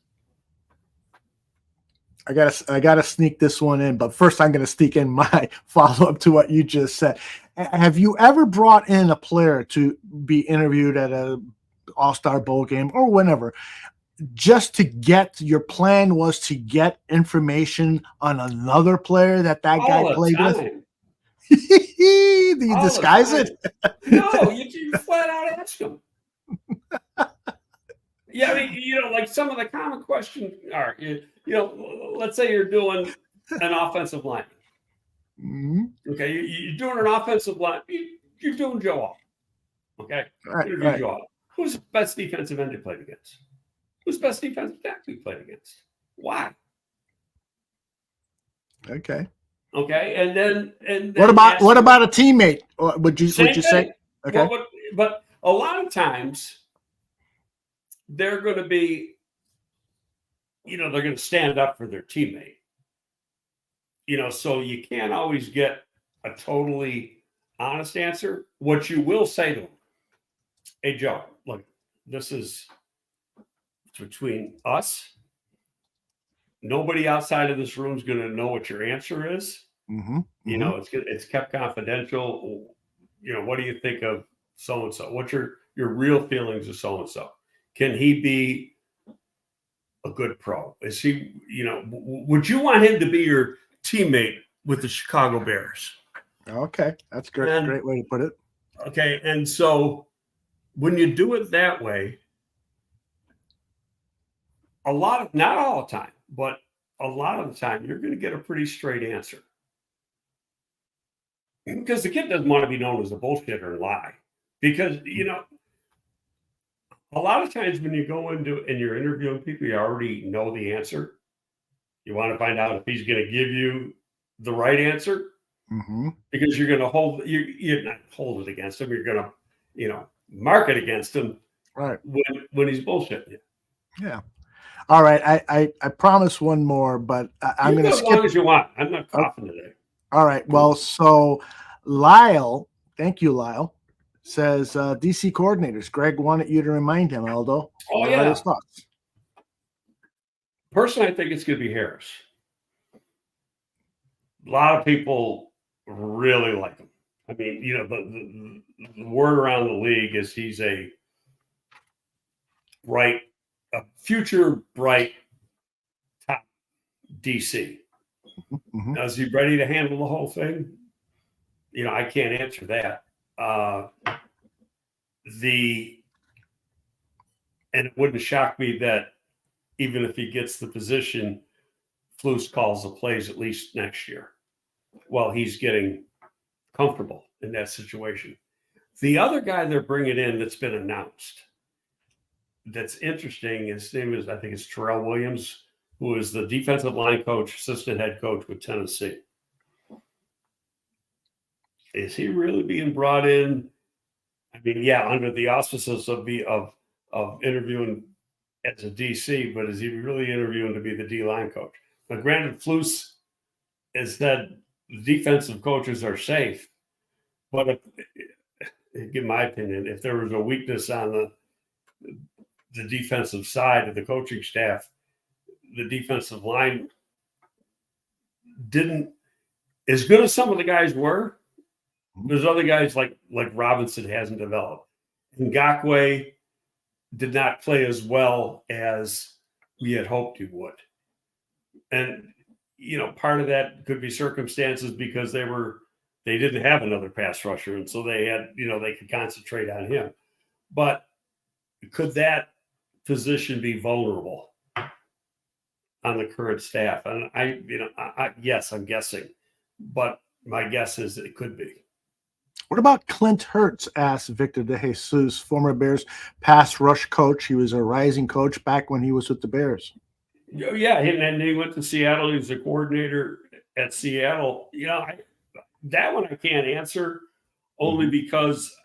I gotta sneak this one in, but first I'm gonna sneak in my follow-up to what you just said. Have you ever brought in a player to be interviewed at a All-Star Bowl game or whenever, just to get, your plan was to get information on another player that guy played with? Do you disguise it? No, you flat out ask him. Yeah, I mean, like some of the common questions are, let's say you're doing an offensive line. Okay, you're doing an offensive line. You're doing Joe Alt. Okay, right. Joe Alt. Who's the best defensive end you played against? Who's the best defensive tackle you played against? Why? Okay. And then what about a teammate? Would you say? Okay. But a lot of times they're going to be, they're going to stand up for their teammate. So you can't always get a totally honest answer. What you will say to them, hey, Joe, look, this is between us. Nobody outside of this room is going to know what your answer is. It's kept confidential. What do you think of so-and-so? What's your real feelings of so-and-so? Can he be a good pro? Is he, would you want him to be your teammate with the Chicago Bears? Okay. That's great. Great way to put it. Okay. And so when you do it that way, not all the time, but a lot of the time you're going to get a pretty straight answer. Because the kid doesn't want to be known as a bullshitter and lie. Because, a lot of times when you go into and you're interviewing people, you already know the answer. You want to find out if he's going to give you the right answer, because you're going to you're not hold it against him. You're going to, mark it against him, right, when he's bullshitting you. Yeah. All right. I promise one more, but I'm going to skip as long as you want. I'm not coughing today. All right. Well, so Lyle, thank you, Lyle, says DC coordinators. Greg wanted you to remind him, Aldo. Oh, what are his thoughts? Personally, I think it's going to be Harris. A lot of people really like him. I mean, the word around the league is he's a future bright top DC. Now, is he ready to handle the whole thing? I can't answer that. And it wouldn't shock me that even if he gets the position, Flus calls the plays at least next year while he's getting comfortable in that situation. The other guy they're bringing in that's been announced that's interesting, his name is, I think it's Terrell Williams, who is the defensive line coach, assistant head coach with Tennessee. Is he really being brought in? I mean, under the auspices of interviewing as a DC, but is he really interviewing to be the D-line coach? Now, granted, Flus has said the defensive coaches are safe, but in my opinion, if there was a weakness on the defensive side of the coaching staff, the defensive line didn't, as good as some of the guys were, there's other guys like Robinson hasn't developed. Ngakoue did not play as well as we had hoped he would. And, part of that could be circumstances because they didn't have another pass rusher. And so they had, they could concentrate on him. But could that position be vulnerable on the current staff? And yes, I'm guessing, but my guess is it could be. What about Clint Hurts? Asked Victor De Jesus, former Bears pass rush coach. He was a rising coach back when he was with the Bears. Yeah, and then he went to Seattle. He was a coordinator at Seattle. That one I can't answer, only because,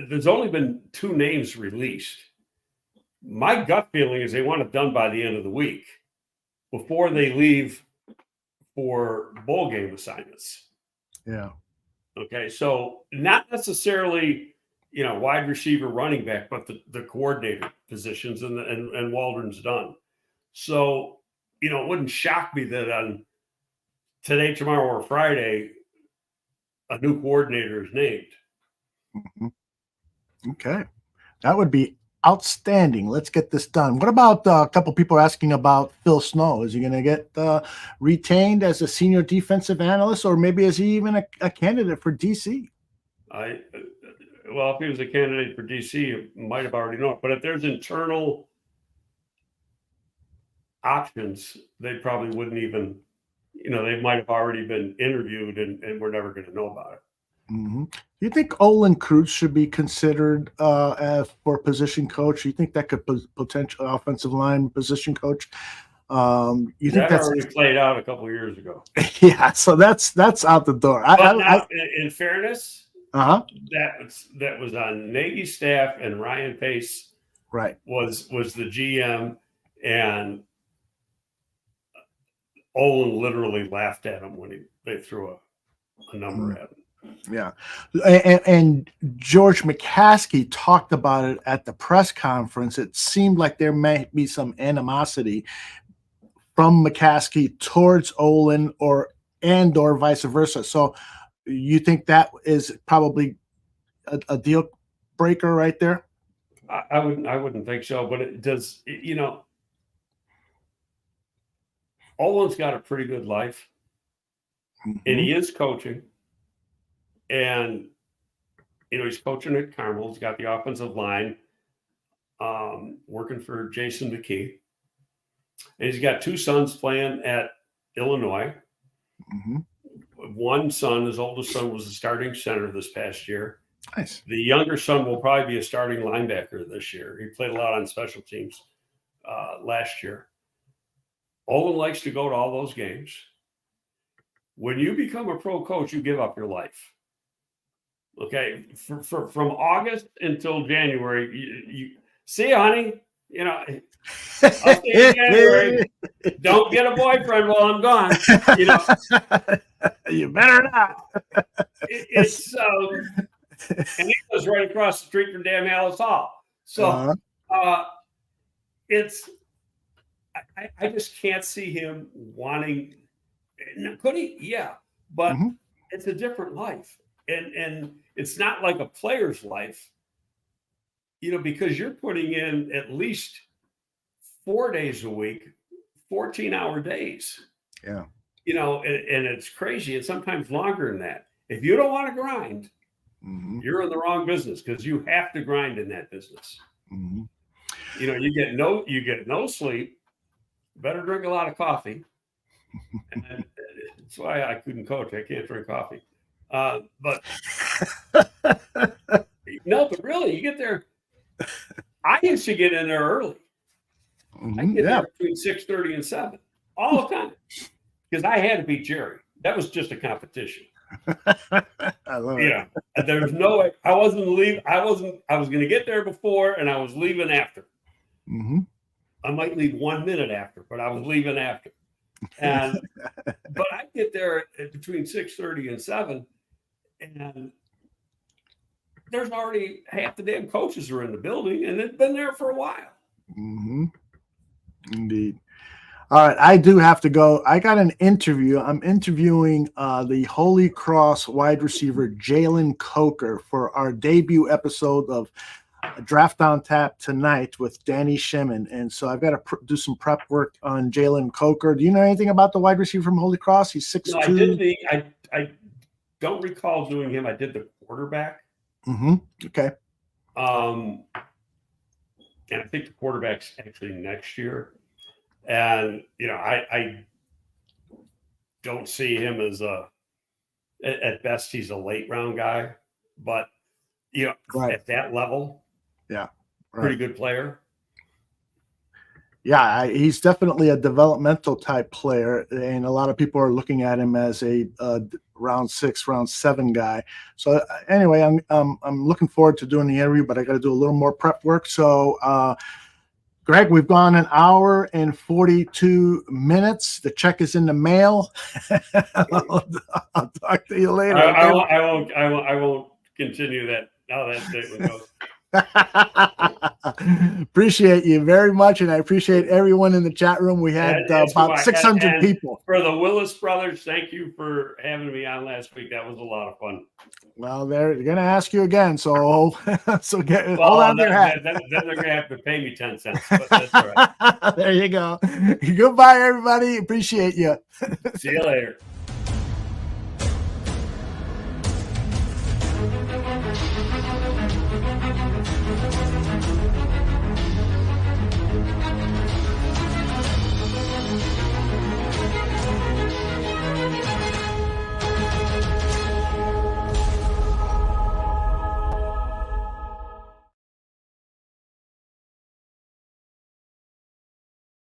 there's only been 2 names released. My gut feeling is they want it done by the end of the week before they leave for bowl game assignments. Yeah. Okay. So not necessarily, wide receiver, running back, but the coordinator positions and Waldron's done. So, it wouldn't shock me that on today, tomorrow, or Friday, a new coordinator is named. Okay. That would be outstanding. Let's get this done. What about a couple people asking about Phil Snow? Is he going to get retained as a senior defensive analyst, or maybe is he even a candidate for DC? Well, if he was a candidate for DC, you might have already known it. But if there's internal options, they probably wouldn't even, they might have already been interviewed and we're never going to know about it. Do you think Olin Cruz should be considered for position coach? You think that could potential offensive line position coach? You think that's already played out a couple of years ago? Yeah, so that's out the door. In fairness, that was on Nagy's staff, and Ryan Pace was the GM, and Olin literally laughed at him when they threw a number at him. Yeah. And George McCaskey talked about it at the press conference. It seemed like there may be some animosity from McCaskey towards Olin or vice versa. So you think that is probably a deal breaker right there? I wouldn't think so, but it does, Olin's got a pretty good life, and he is coaching. And, he's coaching at Carmel. He's got the offensive line. working for Jason McKee. And he's got 2 sons playing at Illinois. Mm-hmm. One son, his oldest son, was the starting center this past year. Nice. The younger son will probably be a starting linebacker this year. He played a lot on special teams last year. Olin likes to go to all those games. When you become a pro coach, you give up your life. Okay, from August until January, you see you, honey. You know, I'll see you in January. Don't get a boyfriend while I'm gone. You know, you better not. It's and he lives right across the street from Dan Hallis Hall. So it's I just can't see him wanting. Could he? Yeah, but it's a different life, and it's not like a player's life. You know, because you're putting in at least 4 days a week, 14-hour days. Yeah. You know, and it's crazy. And sometimes longer than that. If you don't want to grind, you're in the wrong business, because you have to grind in that business. You know, you get no sleep. Better drink a lot of coffee. And that's why I couldn't coach. I can't drink coffee. But no, but really, you get there. I used to get in there early. I get there between 6:30 and 7 all the time, because I had to beat Jerry. That was just a competition. I love it. Yeah, there's no way. I wasn't leaving. I was going to get there before, and I was leaving after. I might leave 1 minute after, but I was leaving after. And but I get there between 6:30 and 7, and there's already half the damn coaches are in the building, and they've been there for a while. Indeed. All right, I do have to go. I got an interview. I'm interviewing the Holy Cross wide receiver Jalen Coker for our debut episode of Draft on Tap tonight with Danny Shemin. And so I've got to do some prep work on Jalen Coker. Do you know anything about the wide receiver from Holy Cross? He's 6'2". I don't recall doing him. I did the quarterback. Okay. And I think the quarterback's actually next year. And, you know, I don't see him as at best, he's a late round guy, but, you know, at that level, pretty good player. Yeah, he's definitely a developmental type player, and a lot of people are looking at him as a round 6, round 7 guy. So anyway, I'm looking forward to doing the interview, but I got to do a little more prep work. So, Greg, we've gone 1 hour and 42 minutes. The check is in the mail. I'll talk to you later. I won't continue that. How that statement goes. Appreciate you very much, and I appreciate everyone in the chat room. We had about 600 people. For the Willis brothers, thank you for having me on last week. That was a lot of fun. Well, they're going to ask you again, so hold on their hat. Then they're going to have to pay me 10 cents, but that's all right. There you go. Goodbye, everybody. Appreciate you. See you later.